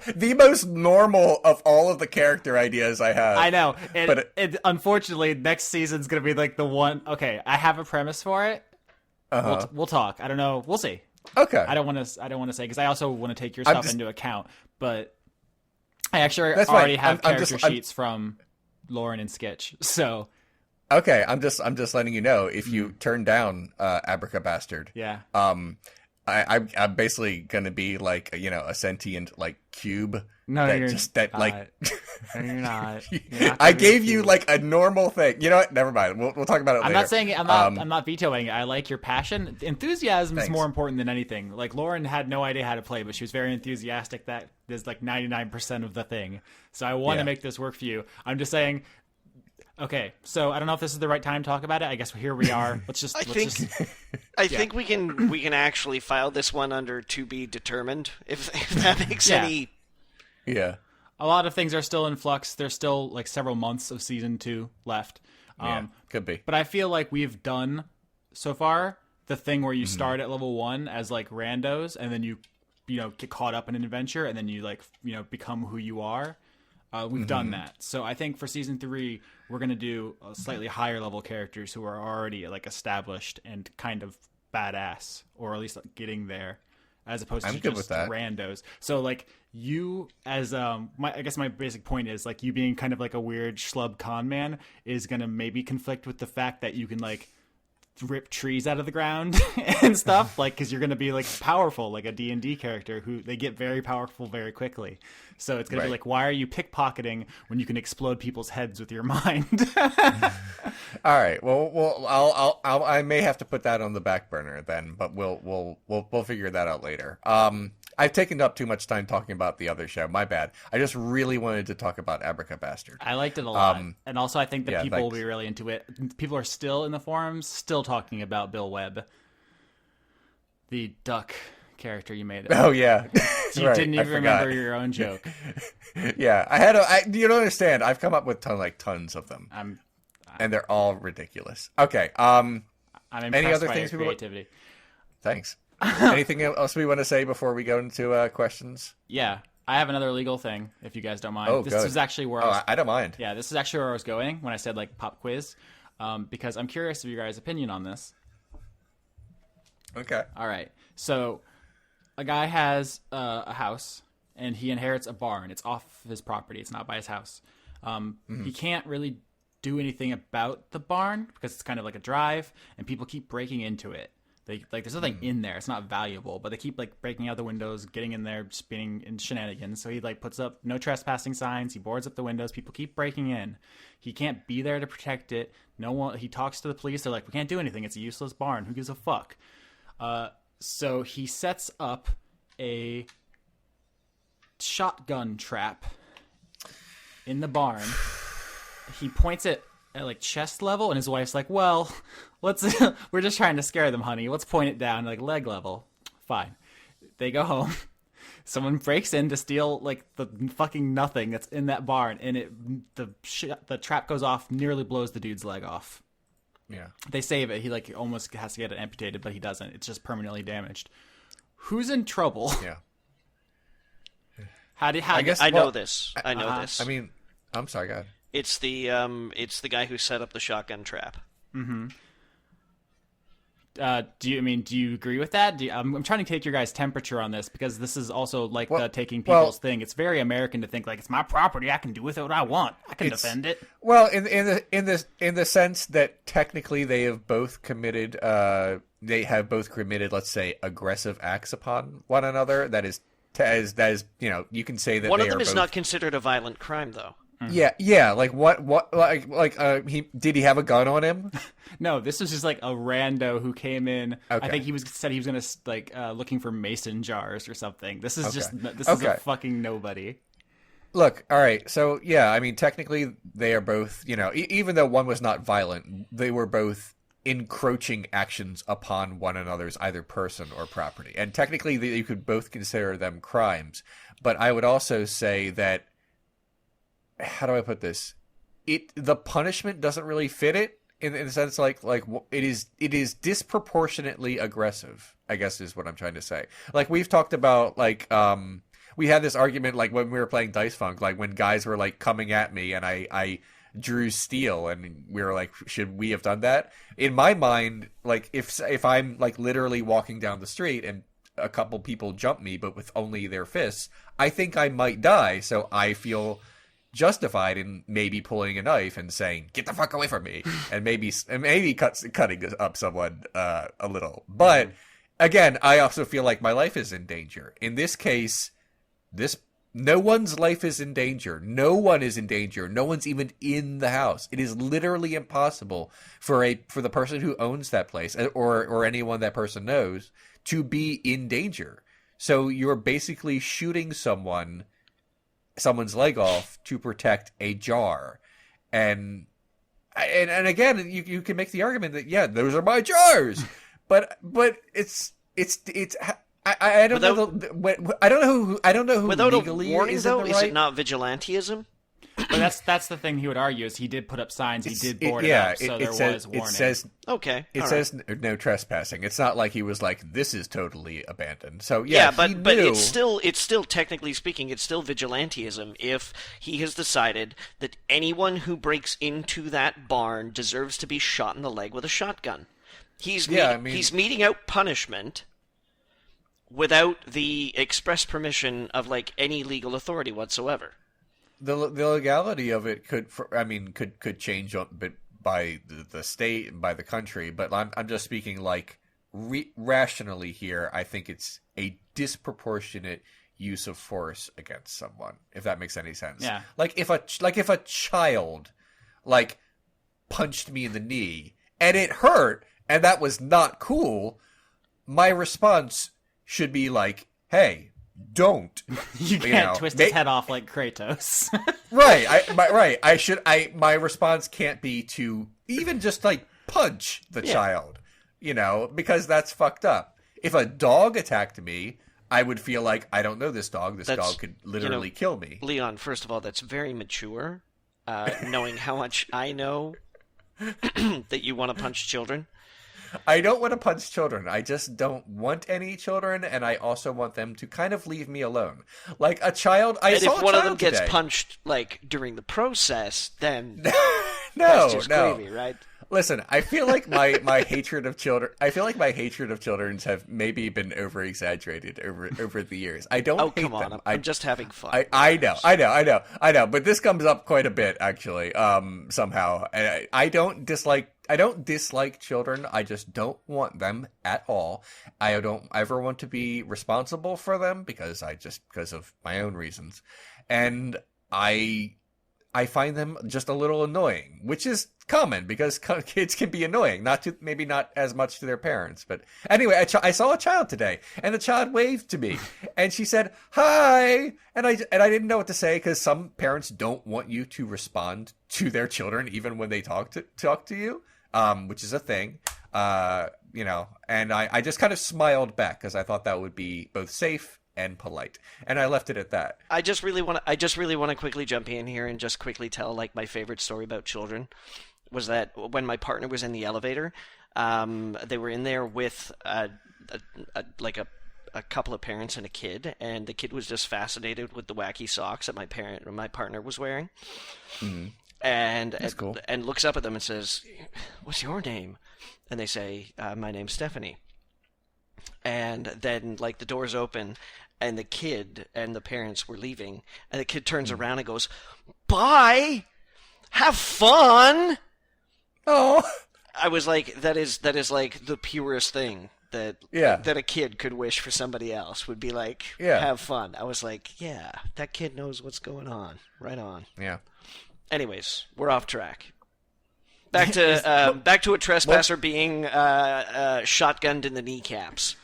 the most normal of all of the character ideas I have. I know, unfortunately, next season's gonna be like the one. Okay, I have a premise for it. We'll talk. I don't know. We'll see. Okay. I don't want to say, because I also want to take your stuff into account, but I actually already have character sheets from Lauren and Skitch, so. Okay, I'm just letting you know, if you turn down Abracabastard. Yeah. I'm basically gonna be like a sentient like cube. No, you're not. No, you're not. I gave you like a normal thing. You know what? Never mind. We'll talk about it later. I'm not saying it. I'm not vetoing it. I like your passion. Enthusiasm is more important than anything. Like Lauren had no idea how to play, but she was very enthusiastic. That is like 99% of the thing. So I want to make this work for you. I'm just saying. Okay, so I don't know if this is the right time to talk about it. I guess here we are. I think we can actually file this one under to be determined, if that makes any. Yeah. A lot of things are still in flux. There's still like several months of season 2 left. Could be. But I feel like we've done so far the thing where you start at level 1 as like randos, and then you get caught up in an adventure, and then you become who you are. We've done that. So I think for season 3, we're going to do slightly higher level characters who are already like established and kind of badass, or at least like, getting there, as opposed to just randos. So like you as I guess my basic point is like you being kind of like a weird schlub con man is going to maybe conflict with the fact that you can like rip trees out of the ground and stuff, like, because you're going to be like powerful, like a D&D character who they get very powerful very quickly. So it's going to be like, why are you pickpocketing when you can explode people's heads with your mind? All right. Well, I may have to put that on the back burner then, but we'll figure that out later. I've taken up too much time talking about the other show. My bad. I just really wanted to talk about Abracabastard. I liked it a lot. And also I think that people will be really into it. People are still in the forums, still talking about Bill Webb, the duck character you made. Oh, yeah. You didn't even remember your own joke. Yeah. I had you don't understand. I've come up with tons of them. And they're all ridiculous. Okay. I'm impressed any other by things your creativity. Thanks. Anything else we want to say before we go into questions? Yeah, I have another legal thing, if you guys don't mind. Oh, this is actually where I don't mind. Yeah, this is actually where I was going when I said like pop quiz, because I'm curious of your guys' opinion on this. Okay. All right. So, a guy has a house, and he inherits a barn. It's off his property. It's not by his house. He can't really do anything about the barn because it's kind of like a drive, and people keep breaking into it. There's nothing in there. It's not valuable, but they keep like breaking out the windows, getting in there, spinning in shenanigans. So he like puts up no trespassing signs. He boards up the windows. People keep breaking in. He can't be there to protect it. No one. He talks to the police. They're like, we can't do anything. It's a useless barn. Who gives a fuck? So he sets up a shotgun trap in the barn. He points it at like chest level, and his wife's like, well, we're just trying to scare them, honey. Let's point it down like leg level. Fine. They go home. Someone breaks in to steal like the fucking nothing that's in that barn, and the trap goes off, nearly blows the dude's leg off. Yeah. They save it. He like almost has to get it amputated, but he doesn't. It's just permanently damaged. Who's in trouble? Yeah. I know this. I know this. I mean, I'm sorry, go ahead. It's the guy who set up the shotgun trap. Mm-hmm. Do you agree with that? I'm trying to take your guys' temperature on this, because this is also like the taking people's thing. It's very American to think like, it's my property. I can do with it what I want. I can defend it. Well, in the sense that technically they have both committed, let's say, aggressive acts upon one another. That is, you can say that one of them is not considered a violent crime, though. Mm-hmm. Yeah. Like what? Did he have a gun on him? No, this was just like a rando who came in. Okay. I think said he was gonna like looking for mason jars or something. This is is a fucking nobody. Look, all right. So yeah, I mean, technically they are both. Even though one was not violent, they were both encroaching actions upon one another's either person or property, and technically you could both consider them crimes. But I would also say that. How do I put this? The punishment doesn't really fit it in the sense like it is disproportionately aggressive, I guess is what I'm trying to say. Like we've talked about we had this argument like when we were playing Dice Funk, like when guys were like coming at me and I drew steel and we were like, should we have done that? In my mind, like if I'm like literally walking down the street and a couple people jump me but with only their fists, I think I might die, so I feel justified in maybe pulling a knife and saying, get the fuck away from me, and maybe cutting up someone a little. But again, I also feel like my life is in danger. In this case, no one's life is in danger. No one is in danger. No one's even in the house. It is literally impossible for the person who owns that place or anyone that person knows to be in danger. So you're basically shooting someone's leg off to protect a jar. And again, you can make the argument that, yeah, those are my jars, but it's I don't know who without legally a warning, is though, in the is right. it not vigilantism? But that's the thing he would argue, is he did put up signs, he did board it up, so there was warning. It says no trespassing. It's not like he was like, this is totally abandoned. So but it's still technically speaking, it's still vigilantism if he has decided that anyone who breaks into that barn deserves to be shot in the leg with a shotgun. He's meting out punishment without the express permission of like any legal authority whatsoever. The legality of it could change by the state and by the country, but I'm just speaking like rationally here. I think it's a disproportionate use of force against someone, if that makes any sense. Yeah. Like if a child like punched me in the knee and it hurt and that was not cool, my response should be like, hey, don't. You can't twist his head off like Kratos. Right. My response can't be to even just like punch the child, because that's fucked up. If a dog attacked me, I would feel like, I don't know this dog. This dog could literally kill me. Leon, first of all, that's very mature, knowing how much I know that you want to punch children. I don't want to punch children. I just don't want any children, and I also want them to kind of leave me alone. Like a child, if one of them gets punched like during the process, then that's just no. gravy, right? Listen, I feel like my hatred of children. I feel like my hatred of children have maybe been over exaggerated over the years. I don't hate come on, them. I'm just having fun. I know. But this comes up quite a bit, actually. Somehow, I don't dislike don't dislike children. I just don't want them at all. I don't ever want to be responsible for them because of my own reasons. And I find them just a little annoying, which is common because kids can be annoying. Maybe not as much to their parents, but anyway, I saw a child today, and the child waved to me, and she said hi, and I didn't know what to say because some parents don't want you to respond to their children even when they talk to you, which is a thing, and I just kind of smiled back because I thought that would be both safe and polite, and I left it at that. I just really want to quickly jump in here and just quickly tell like my favorite story about children was that when my partner was in the elevator, they were in there with a couple of parents and a kid, and the kid was just fascinated with the wacky socks that my partner was wearing. Mm-hmm. That's cool. And looks up at them and says, "What's your name?" And they say, "My name's Stephanie." And then like the doors open, and the kid and the parents were leaving, and the kid turns around and goes, "Bye, have fun." Oh, I was like, that is like the purest thing that a kid could wish for somebody else, would be like, have fun. I was like, yeah, that kid knows what's going on. Right on. Yeah. Anyways, we're off track. Back to a trespasser being shotgunned in the kneecaps.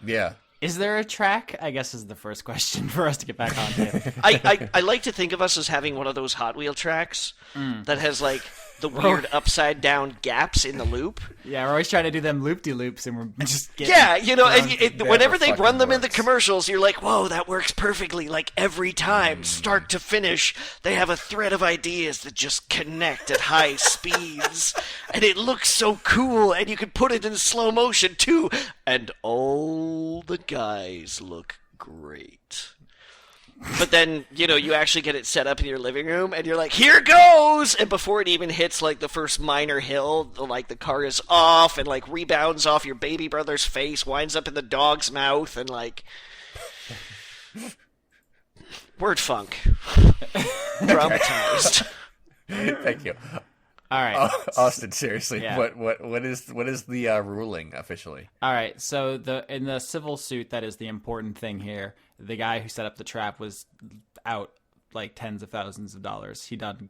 Yeah. Is there a track? I guess is the first question for us to get back on to. I like to think of us as having one of those Hot Wheel tracks that has like the weird upside down gaps in the loop. Yeah, we're always trying to do them loop-de-loops, and we're just getting... Yeah, and whenever they run them in the works. commercials, you're like, whoa, that works perfectly. Like every time, start to finish, they have a thread of ideas that just connect at high speeds. And it looks so cool, and you can put it in slow motion too. And all the guys look great. But then, you actually get it set up in your living room, and you're like, here goes! And before it even hits, like, the first minor hill, like, the car is off, and, like, rebounds off your baby brother's face, winds up in the dog's mouth, and, like... Word funk. Traumatized. Thank you. All right. Austin, seriously, Yeah. what is the ruling officially? All right, so in the civil suit, that is the important thing here. The guy who set up the trap was out like tens of thousands of dollars. He got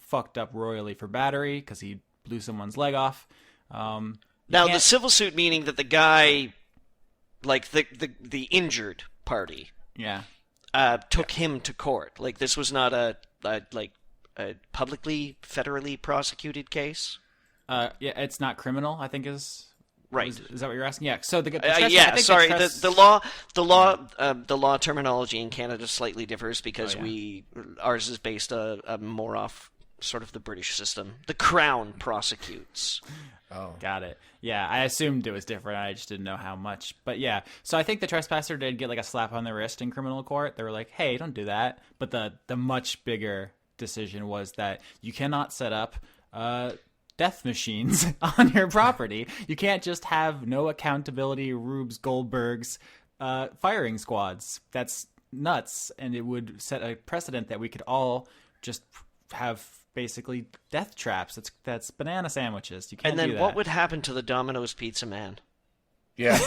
fucked up royally for battery because he blew someone's leg off. Now, the civil suit meaning that the guy, like the injured party, took him to court. Like this was not a publicly, federally prosecuted case. Yeah, it's not criminal, I think is right. Is that what you're asking? Yeah. So the law terminology in Canada slightly differs because ours is based more off sort of the British system. The Crown prosecutes. Oh, got it. Yeah, I assumed it was different. I just didn't know how much. But yeah, so I think the trespasser did get like a slap on the wrist in criminal court. They were like, "Hey, don't do that." But the much bigger decision was that you cannot set up death machines on your property. You can't just have no accountability Rubes Goldberg's firing squads. That's nuts, and it would set a precedent that we could all just have basically death traps. That's banana sandwiches. You can't do that. And then what would happen to the Domino's Pizza Man? Yeah.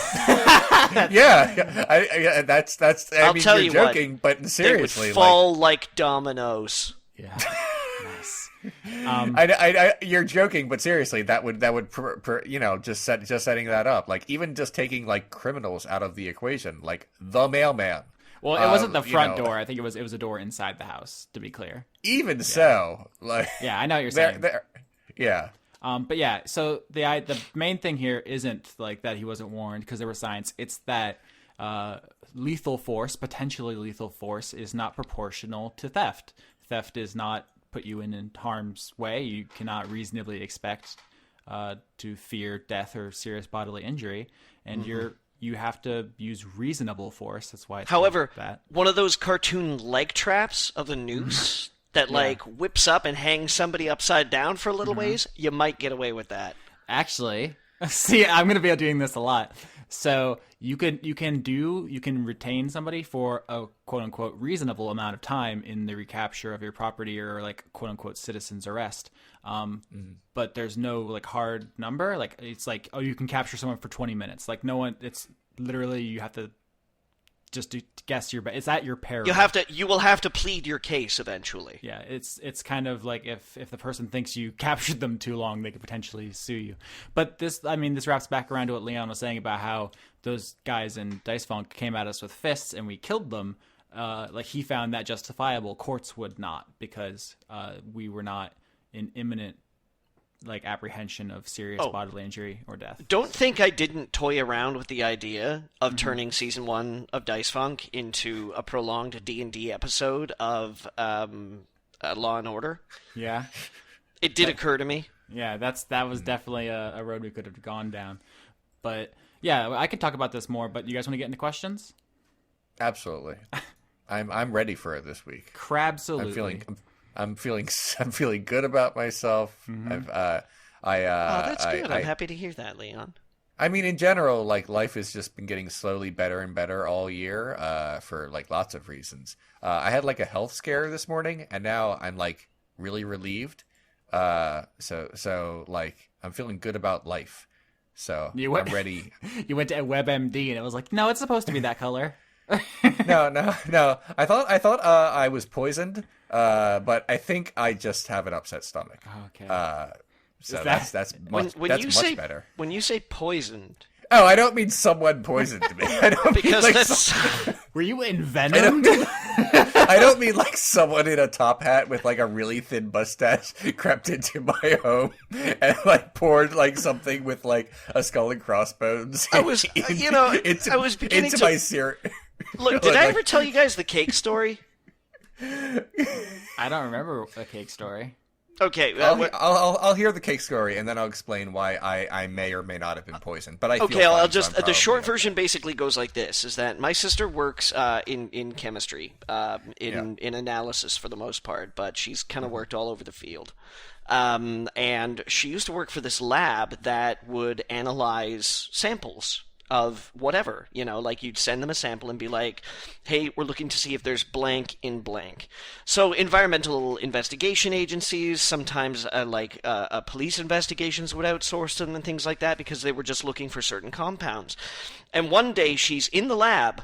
yeah. That's. I mean, tell you're you joking, but seriously, they would fall like dominoes. Yeah. Nice. You're joking, but seriously, that would just setting that up, like even just taking like criminals out of the equation, like the mailman. Well, it wasn't the front door. I think it was a door inside the house. To be clear. Even so, like I know what you're saying. Yeah. But yeah, so the main thing here isn't like that he wasn't warned because there was signs. It's that lethal force, potentially lethal force, is not proportional to theft. Theft does not put you in harm's way. You cannot reasonably expect to fear death or serious bodily injury, and you have to use reasonable force. That's why it's however, that. One of those cartoon leg traps of a noose that like whips up and hangs somebody upside down for a little ways, you might get away with that. Actually, see, I'm going to be doing this a lot. So you can retain somebody for a quote unquote reasonable amount of time in the recapture of your property or like quote unquote citizen's arrest. But there's no like hard number. Like it's like, oh, you can capture someone for 20 minutes. Like no one. It's literally you have to just guess your. It's at your peril. You will have to plead your case eventually. Yeah, it's kind of like if the person thinks you captured them too long, they could potentially sue you. But this wraps back around to what Leon was saying about how those guys in Dice Funk came at us with fists and we killed them. Like he found that justifiable. Courts would not, because we were not in imminent like apprehension of serious bodily injury or death. Don't think I didn't toy around with the idea of turning season 1 of Dice Funk into a prolonged D&D episode of Law and Order. Yeah, it did occur to me. Yeah, that was definitely a road we could have gone down. But yeah, I could talk about this more. But you guys want to get into questions? Absolutely. I'm ready for it this week. Crabsolutely. I'm feeling good about myself. That's good. I'm happy to hear that, Leon. I mean, in general, like life has just been getting slowly better and better all year, for like lots of reasons. I had like a health scare this morning, and now I'm like really relieved. So like I'm feeling good about life. So I'm ready. You went to a WebMD, and it was like, no, it's supposed to be that color. No. I thought I was poisoned, but I think I just have an upset stomach. Okay. So that's much better. When you say poisoned, oh, I don't mean someone poisoned me. I don't because mean like Were you envenomed? I don't mean like someone in a top hat with like a really thin mustache crept into my home and like poured like something with like a skull and crossbones. I was beginning to my cereal. Look, did I ever tell you guys the cake story? I don't remember a cake story. Okay, I'll hear the cake story and then I'll explain why I may or may not have been poisoned. But the short version basically goes like this: is that my sister works in chemistry, in analysis for the most part, but she's kind of worked all over the field. And she used to work for this lab that would analyze samples of whatever, like you'd send them a sample and be like, hey, we're looking to see if there's blank in blank. So environmental investigation agencies, sometimes police investigations would outsource them and things like that because they were just looking for certain compounds. And one day she's in the lab,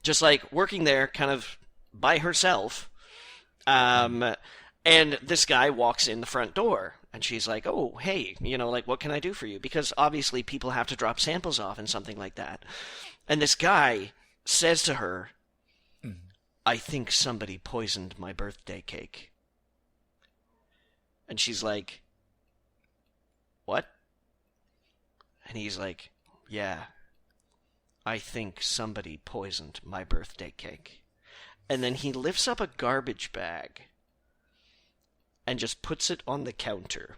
just like working there kind of by herself, and this guy walks in the front door. And she's like, oh, hey, what can I do for you? Because obviously people have to drop samples off and something like that. And this guy says to her, I think somebody poisoned my birthday cake. And she's like, what? And he's like, yeah, I think somebody poisoned my birthday cake. And then he lifts up a garbage bag and just puts it on the counter.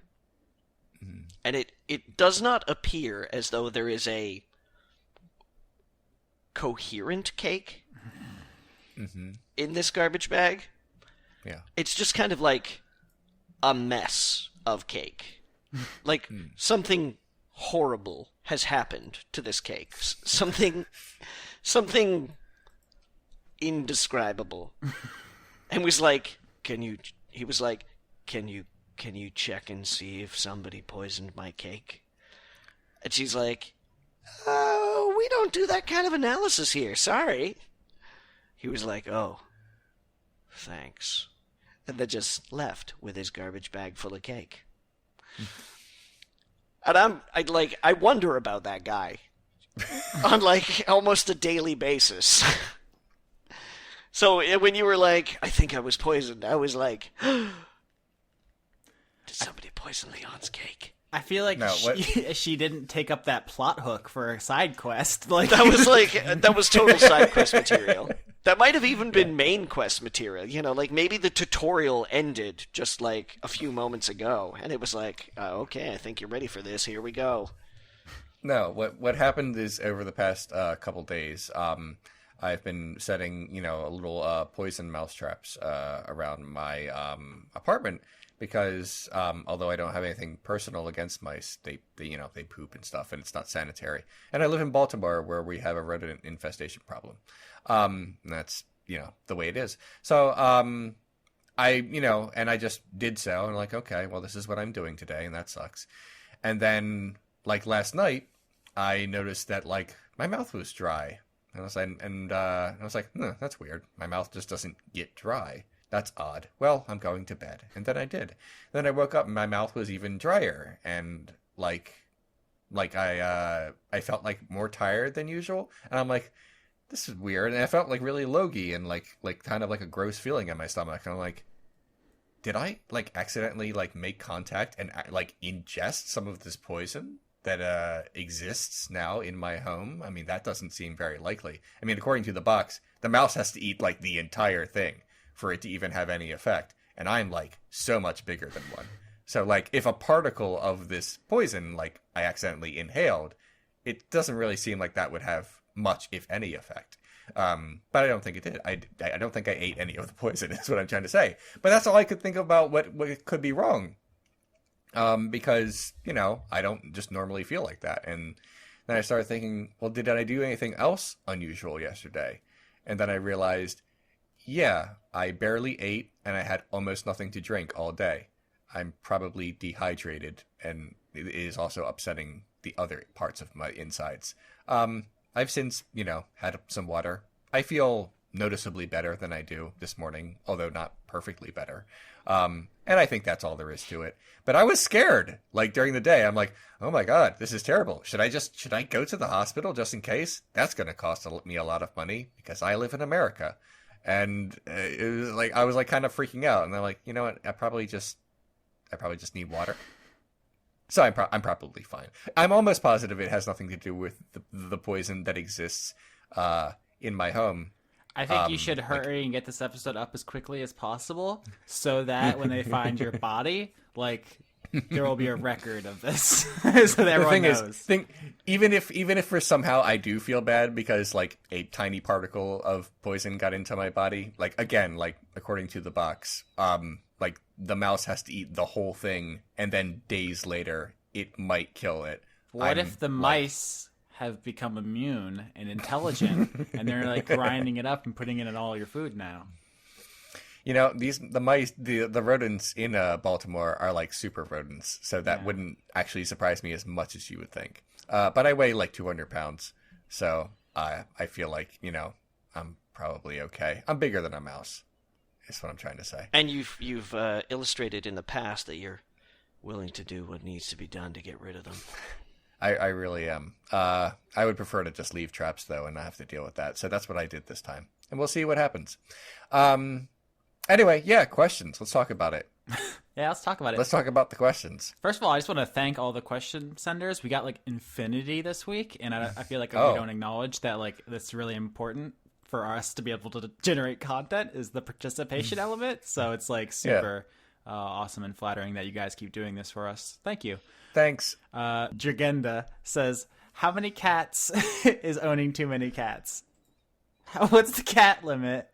And it does not appear as though there is a coherent cake in this garbage bag. Yeah. It's just kind of like a mess of cake. Like something horrible has happened to this cake. Something indescribable. And was like, he was like, Can you check and see if somebody poisoned my cake? And she's like, oh, we don't do that kind of analysis here. Sorry. He was like, oh, thanks. And then just left with his garbage bag full of cake. And I wonder about that guy on like almost a daily basis. So when you were like, I think I was poisoned, I was like, did somebody poison Leon's cake? I feel like she didn't take up that plot hook for a side quest. Like that was total side quest material. That might have even been main quest material. Like maybe the tutorial ended just like a few moments ago, and it was like, okay, I think you're ready for this. Here we go. No, what happened is over the past couple days, I've been setting a little poison mouse traps around my apartment. because although I don't have anything personal against mice, they they poop and stuff, and it's not sanitary. And I live in Baltimore, where we have a rodent infestation problem. And that's the way it is. So and I just did so, and like, okay, well, this is what I'm doing today, and that sucks. And then like last night, I noticed that like my mouth was dry. And I was like, that's weird. My mouth just doesn't get dry. That's odd. Well, I'm going to bed. And then I did. Then I woke up and my mouth was even drier. And like I felt like more tired than usual. And I'm like, this is weird. And I felt like really logy and like kind of like a gross feeling in my stomach. And I'm like, did I like accidentally like make contact and like ingest some of this poison that exists now in my home? I mean, that doesn't seem very likely. I mean, according to the box, the mouse has to eat like the entire thing for it to even have any effect. And I'm like so much bigger than one. So like if a particle of this poison like I accidentally inhaled, it doesn't really seem like that would have much, if any, effect. But I don't think it did. I don't think I ate any of the poison, is what I'm trying to say. But that's all I could think about what could be wrong. Because, I don't just normally feel like that. And then I started thinking, well, did I do anything else unusual yesterday? And then I realized, yeah, I barely ate and I had almost nothing to drink all day. I'm probably dehydrated, and it is also upsetting the other parts of my insides. I've since, had some water. I feel noticeably better than I do this morning, although not perfectly better. And I think that's all there is to it. But I was scared, like during the day. I'm like, oh my God, this is terrible. Should I go to the hospital just in case? That's going to cost me a lot of money because I live in America. And it was like, I was like kind of freaking out. And I'm like, you know what? I probably just need water. So I'm probably fine. I'm almost positive it has nothing to do with the poison that exists in my home. I think you should hurry and get this episode up as quickly as possible so that when they find your body, like there will be a record of this so that everyone knows. Even if for somehow I do feel bad because like a tiny particle of poison got into my body, like again, like according to the box, like the mouse has to eat the whole thing and then days later it might kill it. What if the mice have become immune and intelligent and they're like grinding it up and putting it in all your food now? The rodents in Baltimore are like super rodents, so that wouldn't actually surprise me as much as you would think. But I weigh like 200 pounds, so I feel like I'm probably okay. I'm bigger than a mouse. Is what I'm trying to say. And you've illustrated in the past that you're willing to do what needs to be done to get rid of them. I really am. I would prefer to just leave traps, though, and not have to deal with that. So that's what I did this time. And we'll see what happens. Anyway, yeah, questions. Let's talk about it. Yeah, let's talk about it. Let's talk about the questions. First of all, I just want to thank all the question senders. We got like infinity this week, and I feel like we don't acknowledge that like that's really important for us to be able to generate content is the participation element. So it's like super awesome and flattering that you guys keep doing this for us. Thank you. Thanks. Jagenda says, how many cats is owning too many cats? What's the cat limit?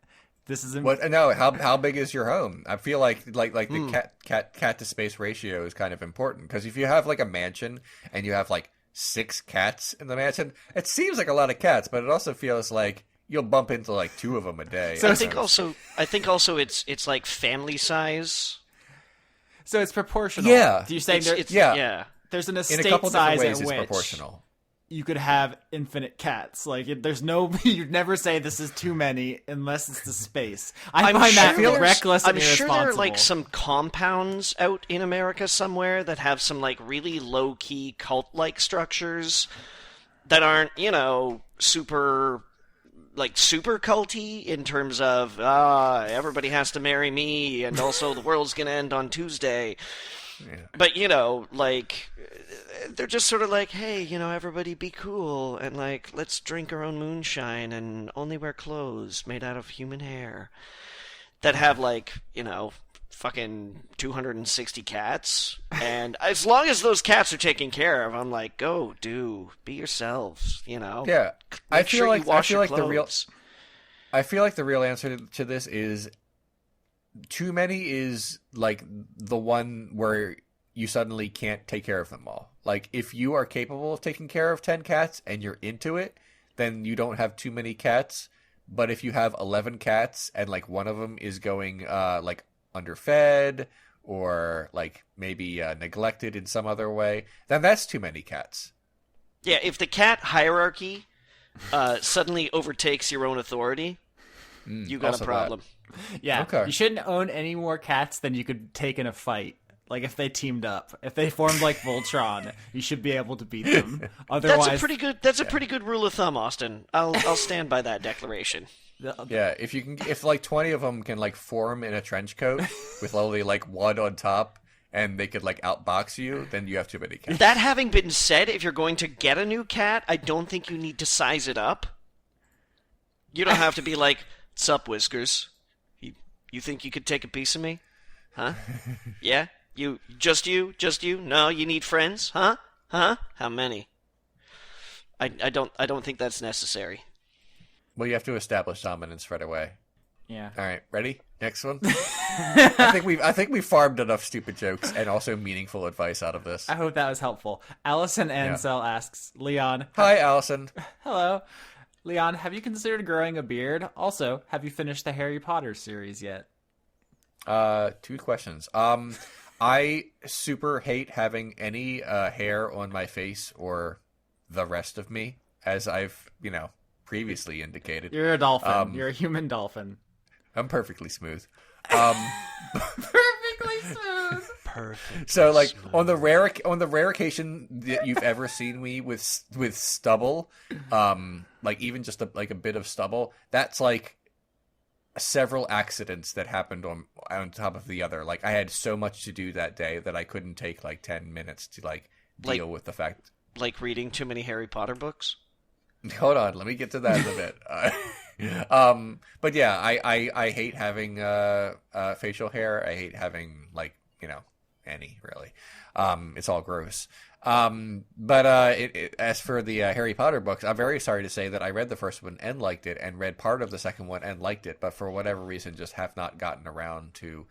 This is how big is your home? I feel like the cat to space ratio is kind of important, because if you have like a mansion and you have like 6 cats in the mansion, it seems like a lot of cats, but it also feels like you'll bump into like 2 of them a day. So I think also it's like family size. So it's proportional. Yeah. Do you saying there's an estate in a couple size different ways at it's which proportional. You could have infinite cats. Like there's no, you'd never say this is too many unless it's the space. I find that reckless and irresponsible. I'm sure there are like some compounds out in America somewhere that have some like really low key cult like structures that aren't super culty in terms of everybody has to marry me and also the world's gonna end on Tuesday. Yeah. But like they're just sort of like, hey, everybody be cool and like let's drink our own moonshine and only wear clothes made out of human hair. That have like fucking 260 cats, and as long as those cats are taken care of, I'm like, go be yourselves. Yeah, I feel like the real answer to this is too many is like the one where you suddenly can't take care of them all. Like if you are capable of taking care of 10 cats and you're into it, then you don't have too many cats. But if you have 11 cats and like one of them is going like underfed or like maybe neglected in some other way, then that's too many cats. Yeah, if the cat hierarchy suddenly overtakes your own authority, you got a problem. Yeah, Okay. You shouldn't own any more cats than you could take in a fight. Like if they teamed up, if they formed like Voltron, you should be able to beat them. Otherwise, That's a pretty good rule of thumb, Austin. I'll stand by that declaration. Yeah, if like 20 of them can like form in a trench coat with only like one on top, and they could like outbox you, then you have too many cats. That having been said, if you're going to get a new cat, I don't think you need to size it up. You don't have to be like, "Sup, Whiskers? You think you could take a piece of me? Huh? Yeah? You? No, you need friends? Huh? How many?" I don't think that's necessary. Well, you have to establish dominance right away. yeah. All right, ready? Next one. I think we farmed enough stupid jokes and also meaningful advice out of this. I hope that was helpful. Allison Ansel asks, Leon. Hi, Allison. Hello. Leon, have you considered growing a beard? Also, have you finished the Harry Potter series yet? 2 questions. I super hate having any hair on my face or the rest of me, as I've, previously indicated. You're a dolphin. You're a human dolphin. I'm perfectly smooth. Perfectly smooth. Perfect. So, like, on the rare occasion that you've ever seen me with stubble, like even just a bit of stubble, that's like several accidents that happened on top of the other. Like, I had so much to do that day that I couldn't take like 10 minutes to like deal with the fact. Like reading too many Harry Potter books? Hold on, let me get to that in a bit. But yeah, I hate having facial hair. I hate having like any really. It's all gross. But as for the Harry Potter books, I'm very sorry to say that I read the first one and liked it, and read part of the second one and liked it, but for whatever reason, just have not gotten around to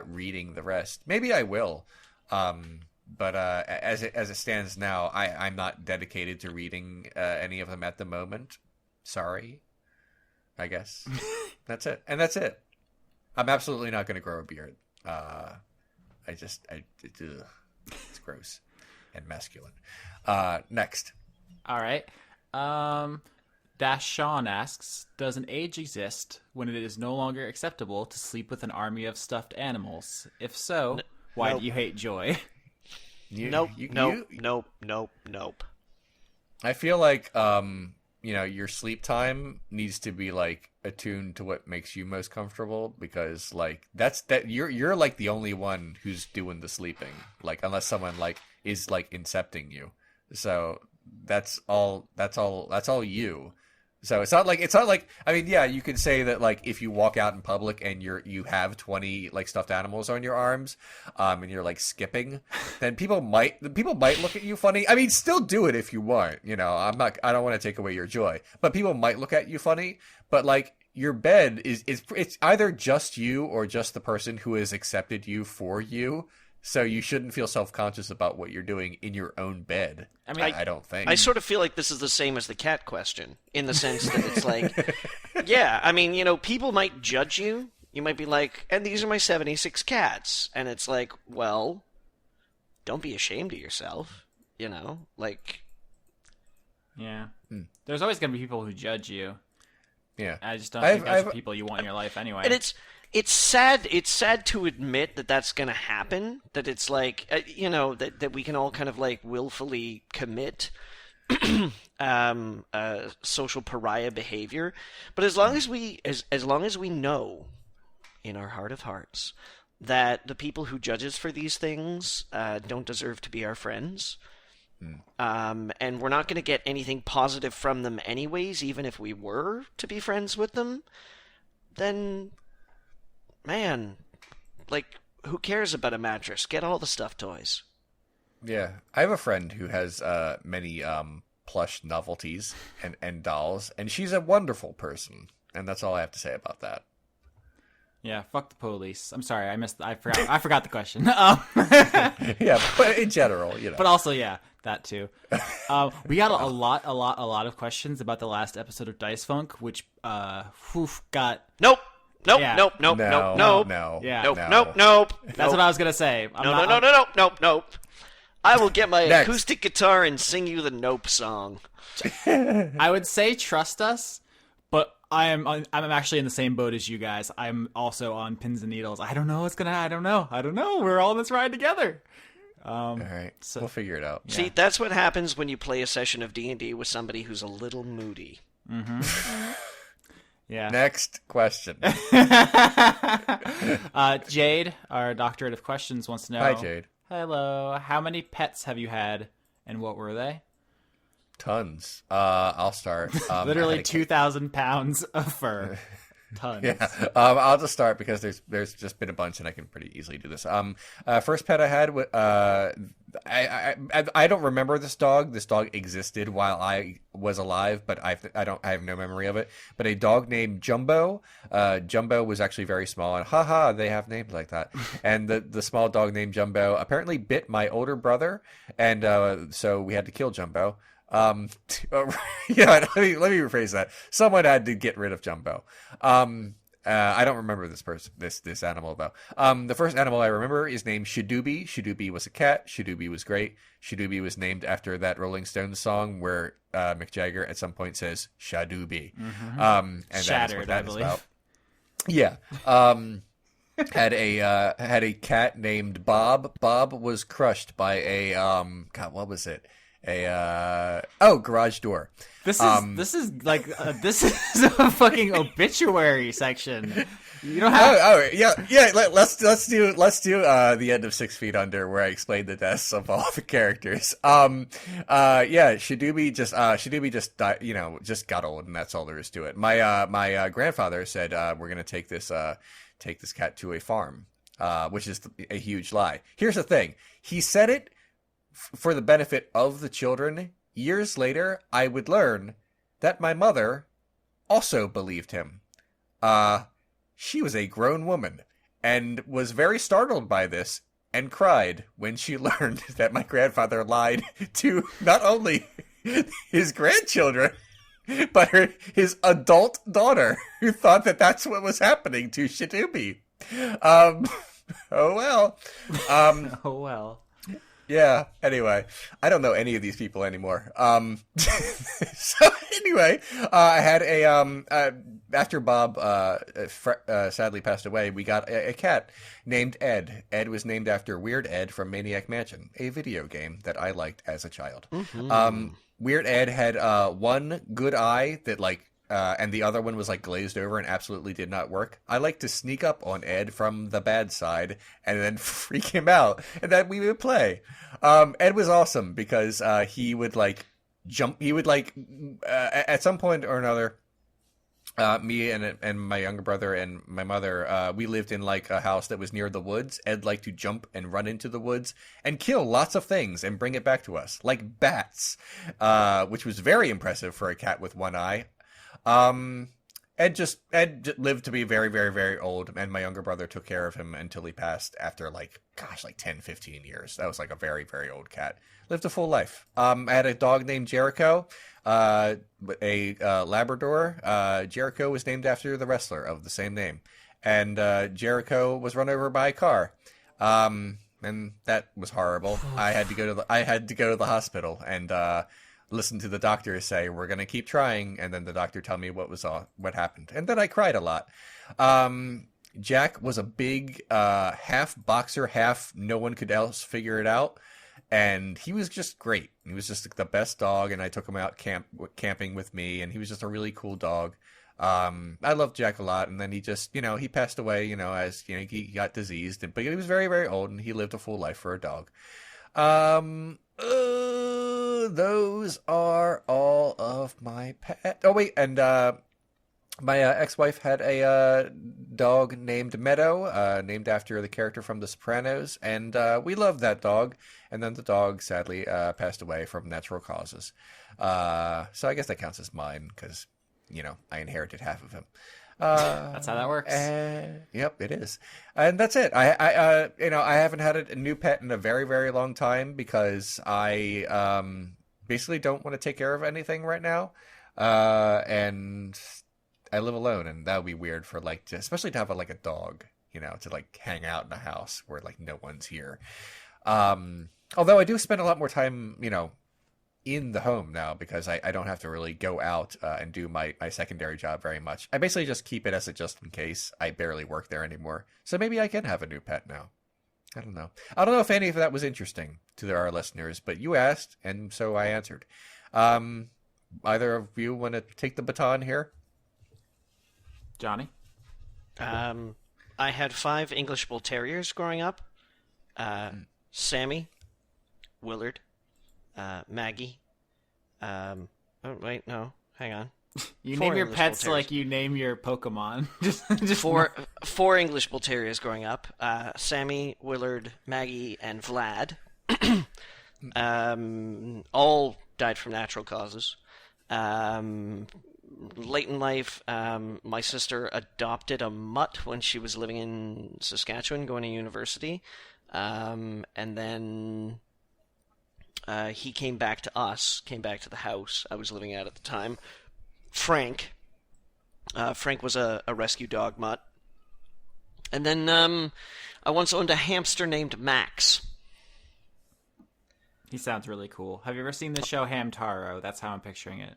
reading the rest. Maybe I will. But as it stands now, I'm not dedicated to reading any of them at the moment. Sorry, I guess. That's it. And that's it. I'm absolutely not going to grow a beard. It's gross and masculine. Next. All right. Dash Sean asks, does an age exist when it is no longer acceptable to sleep with an army of stuffed animals? If so, why do you hate joy? Nope. I feel like your sleep time needs to be like attuned to what makes you most comfortable, because like you're like the only one who's doing the sleeping, like unless someone like is like incepting you. So that's all you. So it's not like I mean, yeah, you could say that like if you walk out in public and you have 20 like stuffed animals on your arms, and you're like skipping, then people might look at you funny. I mean, still do it if you want. I don't want to take away your joy, but people might look at you funny. But like your bed it's either just you or just the person who has accepted you for you. So you shouldn't feel self-conscious about what you're doing in your own bed. I mean, I don't think. I sort of feel like this is the same as the cat question, in the sense that it's like, yeah, I mean, people might judge you. You might be like, and these are my 76 cats. And it's like, well, don't be ashamed of yourself, like. Yeah. There's always going to be people who judge you. Yeah. I just don't think that's the people you want in your life anyway. And it's sad to admit that that's going to happen, that it's like, that we can all kind of like willfully commit social pariah behavior. But as long as we know in our heart of hearts that the people who judge us for these things don't deserve to be our friends, and we're not going to get anything positive from them anyways, even if we were to be friends with them, then, man, like, who cares about a mattress? Get all the stuffed toys. Yeah. I have a friend who has many plush novelties and dolls, and she's a wonderful person. And that's all I have to say about that. Yeah, fuck the police. I'm sorry, I forgot the question. Yeah, but in general, you know. But also, yeah, that too. We got a lot of questions about the last episode of Dice Funk, which got Nope. Nope, Yeah. nope, nope, No, nope, nope. no, Yeah. Nope, no. nope, nope. That's what I was gonna say. Nope. I will get my Next. acoustic guitar and sing you the Nope song. I would say trust us, but I'm actually in the same boat as you guys. I'm also on pins and needles. I don't know what's gonna. I don't know. We're all in this ride together. All right, we'll figure it out. See, that's what happens when you play a session of D&D with somebody who's a little moody. Yeah. Next question. Jade, our doctorate of questions, wants to know. Hi, Jade. Hello. How many pets have you had, and what were they? Tons. I'll start. Literally 2,000 pounds of fur. Tons. Yeah. I'll just start because there's just been a bunch and I can pretty easily do this. First pet I had, I don't remember this dog. This dog existed while I was alive, but I have no memory of it. But a dog named Jumbo. Jumbo was actually very small, and haha, they have names like that. And the small dog named Jumbo apparently bit my older brother, and so we had to kill Jumbo. Let me rephrase that. Someone had to get rid of Jumbo. I don't remember this animal though. The first animal I remember is named Shadoobie. Shadoobie was a cat. Shadoobie was great. Shadoobie was named after that Rolling Stones song where Mick Jagger at some point says Shadoobie. And that is what that is about. Yeah. Had a cat named Bob. Bob was crushed by a God, what was it? Garage door. This is a fucking obituary section. You don't have. Yeah. Let's do the end of 6 Feet Under, where I explain the deaths of all the characters. Shadoobie just died, just got old, and that's all there is to it. My grandfather said we're gonna take this cat to a farm, which is a huge lie. Here's the thing: he said it for the benefit of the children. Years later, I would learn that my mother also believed him. She was a grown woman and was very startled by this and cried when she learned that my grandfather lied to not only his grandchildren, but his adult daughter, who thought that that's what was happening to Shadoobie. Oh well. Oh well. Yeah, anyway, I don't know any of these people anymore. So anyway, I had after Bob sadly passed away, we got a cat named Ed. Ed was named after Weird Ed from Maniac Mansion, a video game that I liked as a child. Mm-hmm. Weird Ed had one good eye that and the other one was glazed over and absolutely did not work. I like to sneak up on Ed from the bad side and then freak him out, and then we would play. Ed was awesome because he would jump. He would at some point or another. Me and my younger brother and my mother, we lived in a house that was near the woods. Ed liked to jump and run into the woods and kill lots of things and bring it back to us, like bats, which was very impressive for a cat with one eye. Ed lived to be very, very, very old, and my younger brother took care of him until he passed after 10, 15 years. That was a very, very old cat. Lived a full life. I had a dog named Jericho, a Labrador. Jericho was named after the wrestler of the same name, and Jericho was run over by a car. And that was horrible. I had to go to the hospital and listen to the doctor say, we're going to keep trying, and then the doctor tell me what happened. And then I cried a lot. Jack was a big half boxer, half no one could else figure it out. And he was just great. He was just the best dog, and I took him out camping with me, and he was just a really cool dog. I loved Jack a lot, and then he just, he passed away, as, he got diseased, but he was very, very old, and he lived a full life for a dog. Those are all of my pets. Oh, wait, and my ex-wife had a dog named Meadow, named after the character from The Sopranos, and we loved that dog. And then the dog sadly passed away from natural causes. So I guess that counts as mine because, I inherited half of him. That's how that works. Yep, it is, and that's it. I haven't had a new pet in a very, very long time because I basically don't want to take care of anything right now, and I live alone, and that would be weird for especially to have a dog, to hang out in a house where no one's here. Although I do spend a lot more time, in the home now because I don't have to really go out and do my secondary job very much. I basically just keep it as a just in case. I barely work there anymore. So maybe I can have a new pet now. I don't know. I don't know if any of that was interesting to our listeners, but you asked, and so I answered. Either of you want to take the baton here? Johnny? I had 5 English Bull Terriers growing up. Sammy, Willard, Maggie. Oh wait, no, hang on. You 4 name your English pets Bull Terriers. like you name your Pokemon. just 4 English Bull Terriers growing up. Sammy, Willard, Maggie, and Vlad. All died from natural causes. Late in life, my sister adopted a mutt when she was living in Saskatchewan, going to university. And then he came back to us, came back to the house I was living at the time. Frank. Frank was a rescue dog mutt. And then I once owned a hamster named Max. He sounds really cool. Have you ever seen the show Hamtaro? That's how I'm picturing it.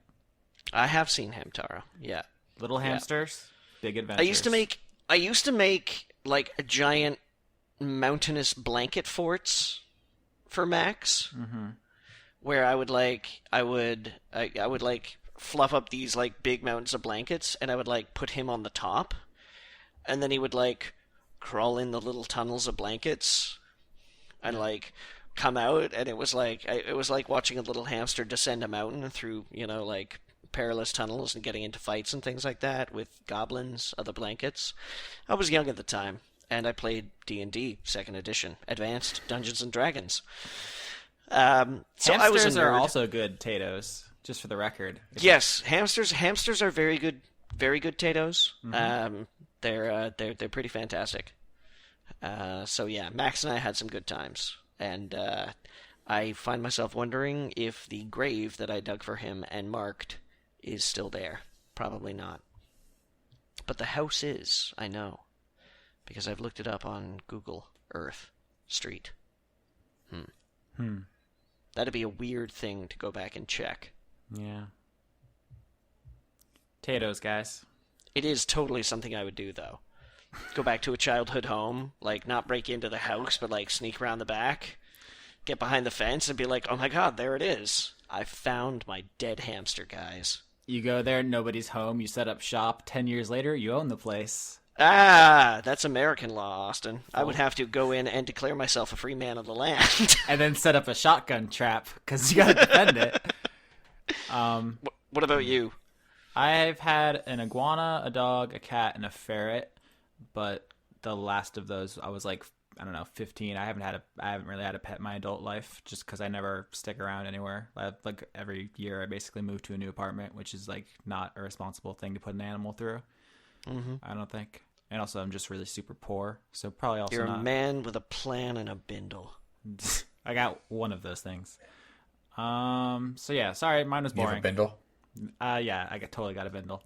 I have seen Hamtaro, yeah. Little hamsters, big adventures. I used to make a giant mountainous blanket forts for Max, where I would fluff up these big mountains of blankets, and I would put him on the top, and then he would crawl in the little tunnels of blankets, and come out, and it was like watching a little hamster descend a mountain through perilous tunnels and getting into fights and things like that with goblins of the blankets. I was young at the time, and I played D&D 2nd edition, Advanced Dungeons and Dragons. So I was a Hamsters nerd. are also good potatoes, just for the record. Yes, hamsters are very good potatoes. They're pretty fantastic. So yeah, Max and I had some good times, and I find myself wondering if the grave that I dug for him and marked is still there. Probably not. But the house is, I know, because I've looked it up on Google Earth Street. That'd be a weird thing to go back and check. Yeah. Potatoes, guys. It is totally something I would do, though. Go back to a childhood home, not break into the house, but sneak around the back, get behind the fence, and be like, oh my god, there it is. I found my dead hamster, guys. You go there, nobody's home, you set up shop, 10 years later, you own the place. Ah, that's American law, Austin. I would have to go in and declare myself a free man of the land. And then set up a shotgun trap, because you gotta defend it. What about you? I've had an iguana, a dog, a cat, and a ferret, but the last of those, I was 15. I haven't really had a pet in my adult life, just because I never stick around anywhere. Every year, I basically move to a new apartment, which is not a responsible thing to put an animal through. I don't think. And also, I'm just really super poor, so probably also You're not. a man with a plan and a bindle. I got one of those things. So yeah, sorry, mine was You have boring. a bindle? Yeah, totally got a bindle.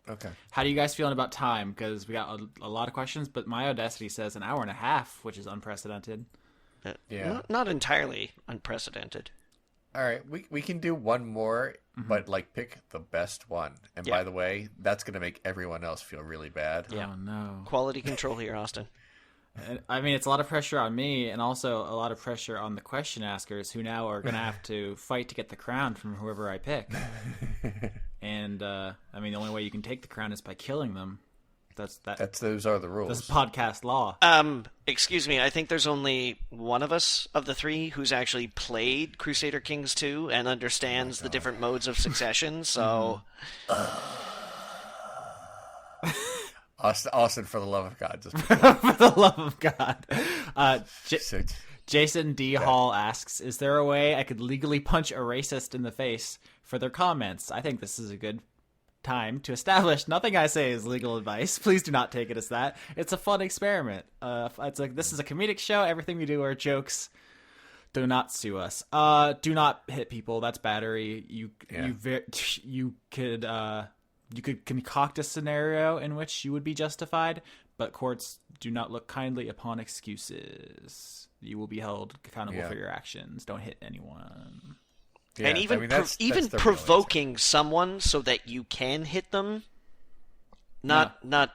Okay. How do you guys feeling about time? Because we got a lot of questions, but my Audacity says an hour and a half, which is unprecedented. Yeah. Not entirely unprecedented. All right, we can do one more, but pick the best one. And by the way, that's going to make everyone else feel really bad. Yeah. Oh no. Quality control here, Austin. I mean, it's a lot of pressure on me, and also a lot of pressure on the question askers, who now are going to have to fight to get the crown from whoever I pick. And the only way you can take the crown is by killing them. Those are the rules. That's podcast law. Excuse me, I think there's only one of us of the 3 who's actually played Crusader Kings 2 and understands the different modes of succession, so... Austin, for the love of God, just For the love of God. Jason D. Hall asks, is there a way I could legally punch a racist in the face for their comments? I think this is a good time to establish nothing I say is legal advice. Please do not take it as that. It's a fun experiment. It's like, this is a comedic show. Everything we do are jokes. Do not sue us. Do not hit people. That's battery. You could concoct a scenario in which you would be justified, but courts do not look kindly upon excuses. You will be held accountable for your actions. Don't hit anyone. Yeah, and even even provoking someone so that you can hit them, not a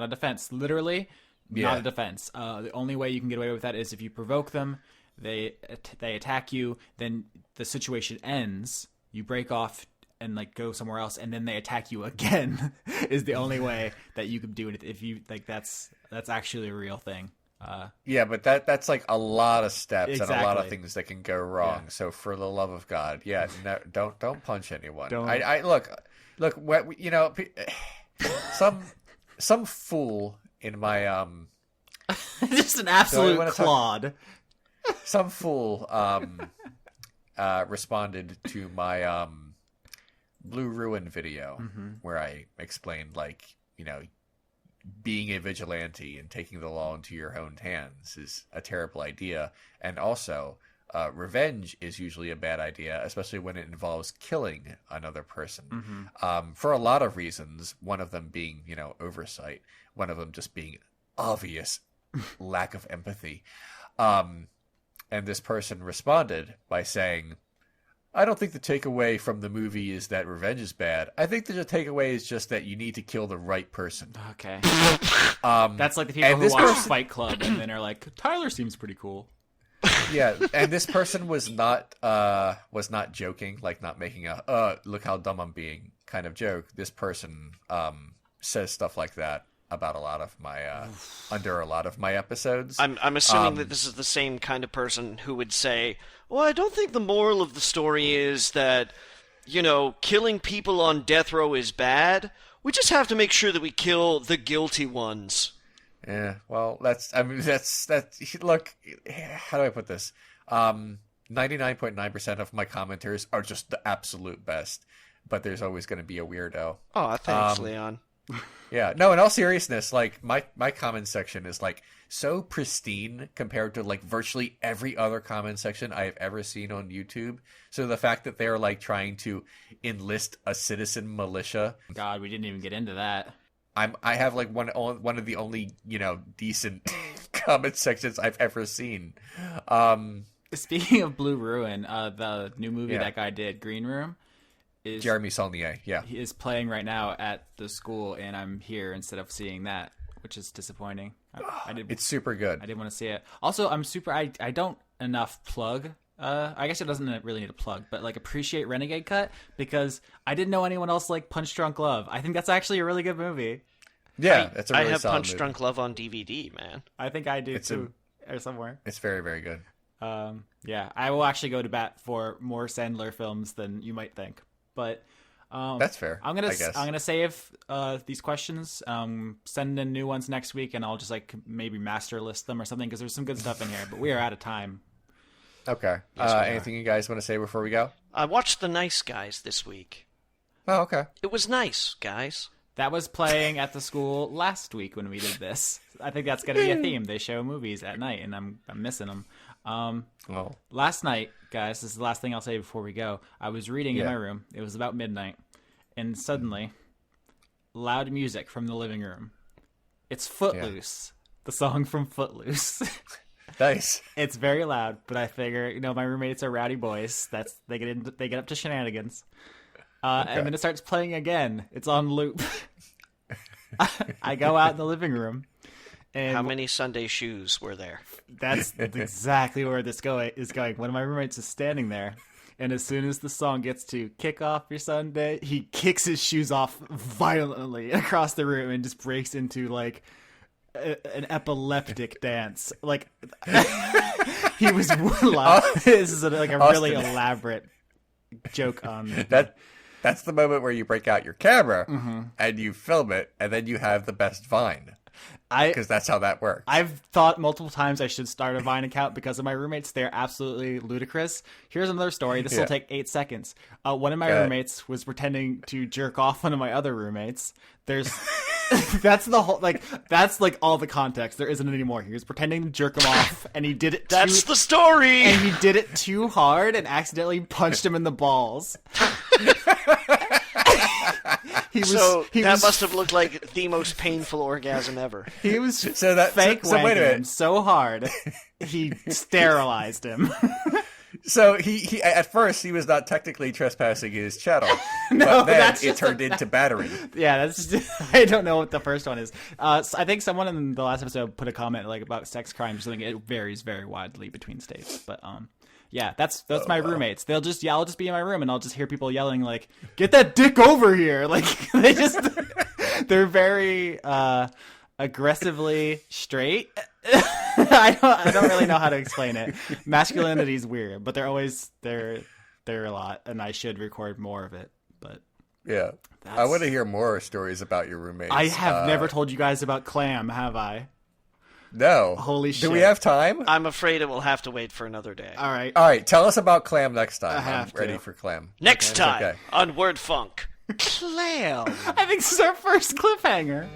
defense. Literally, not a defense. The only way you can get away with that is if you provoke them, they attack you, then the situation ends. You break off and like go somewhere else, and then they attack you again. Is the only way that you could do it. If you like, that's actually a real thing. But that's like a lot of steps and a lot of things that can go wrong. Yeah. So for the love of God, no, don't punch anyone. I look, you know, some fool in my just an absolute clod. Some fool responded to my Blue Ruin video where I explained, like, you know, being a vigilante and taking the law into your own hands is a terrible idea. And also, revenge is usually a bad idea, especially when it involves killing another person. For a lot of reasons, one of them being, you know, oversight, one of them just being obvious lack of empathy. And this person responded by saying, I don't think the takeaway from the movie is that revenge is bad. I think the takeaway is just that you need to kill the right person. Okay. That's like the people who watch Fight Club and then are like, Tyler seems pretty cool. Yeah, and this person was not joking, like not making a look how dumb I'm being kind of joke. This person says stuff like that about a lot of my under a lot of my episodes. I'm assuming that this is the same kind of person who would say, well, I don't think the moral of the story is that, you know, killing people on death row is bad. We just have to make sure that we kill the guilty ones. Yeah, well, that's look, how do I put this? 99.9% of my commenters are just the absolute best, but there's always going to be a weirdo. Oh, thanks, Leon. Yeah, no, in all seriousness, like my comment section is like so pristine compared to like virtually every other comment section I have ever seen on YouTube. So the fact that they're like trying to enlist a citizen militia. God, we didn't even get into that. I have like one of the only, you know, decent comment sections I've ever seen. Speaking of Blue Ruin, the new movie that guy did, Green Room, is Jeremy Saulnier. Yeah, he is playing right now at the school, and I'm here instead of seeing that, which is disappointing. It's super good. I didn't want to see it. Also, I don't enough plug. I guess it doesn't really need a plug, but like appreciate Renegade Cut because I didn't know anyone else like Punch Drunk Love. I think that's actually a really good movie. Yeah, that's a really I have solid Punch movie. Drunk Love on DVD, man. I think I do too, or somewhere. It's very, very good. Yeah, I will actually go to bat for more Sandler films than you might think, but that's fair. I'm gonna save these questions. Send in new ones next week, and I'll just like maybe master list them or something because there's some good stuff in here. But we are out of time. Okay. Yes, anything you guys want to say before we go? I watched The Nice Guys this week. Oh, okay. It was nice, guys. That was playing at the school last week when we did this. I think that's going to be a theme. They show movies at night, and I'm missing them. Last night, guys, this is the last thing I'll say before we go. I was reading in my room. It was about midnight, and suddenly, loud music from the living room. It's Footloose, the song from Footloose. Nice. It's very loud, but I figure, my roommates are rowdy boys. They get up to shenanigans. And then it starts playing again. It's on loop. I go out in the living room. And how many Sunday shoes were there? That's exactly where this is going. One of my roommates is standing there, and as soon as the song gets to kick off your Sunday, he kicks his shoes off violently across the room and just breaks into like an epileptic dance. Like he was this is like a really elaborate joke on that. That's the moment where you break out your camera and you film it, and then you have the best Vine. because that's how that works. I've thought multiple times I should start a Vine account because of my roommates. They're absolutely ludicrous. Here's another story. This will take 8 seconds. One of my roommates was pretending to jerk off one of my other roommates. There's that's the whole that's all the context. There isn't any more. He was pretending to jerk him off, and he did it. That's the story. And he did it too hard and accidentally punched him in the balls. That must have looked like the most painful orgasm ever. He was fake wanking him so hard, he sterilized him. So he at first he was not technically trespassing his chattel, No, but then it turned into battery. Yeah, I don't know what the first one is. So I think someone in the last episode put a comment about sex crimes or something. It varies very widely between states, but yeah, that's my roommates. I'll just be in my room and I'll just hear people yelling "Get that dick over here!" They're very aggressively straight. I don't really know how to explain it. Masculinity is weird, but they're a lot, and I should record more of it. But yeah, I want to hear more stories about your roommates. I have never told you guys about Clam, have I? No. Holy shit. Do we have time? I'm afraid it will have to wait for another day. All right. Tell us about Clam next time. I'm ready for Clam. Next time on Word Funk. Clam. I think this is our first cliffhanger.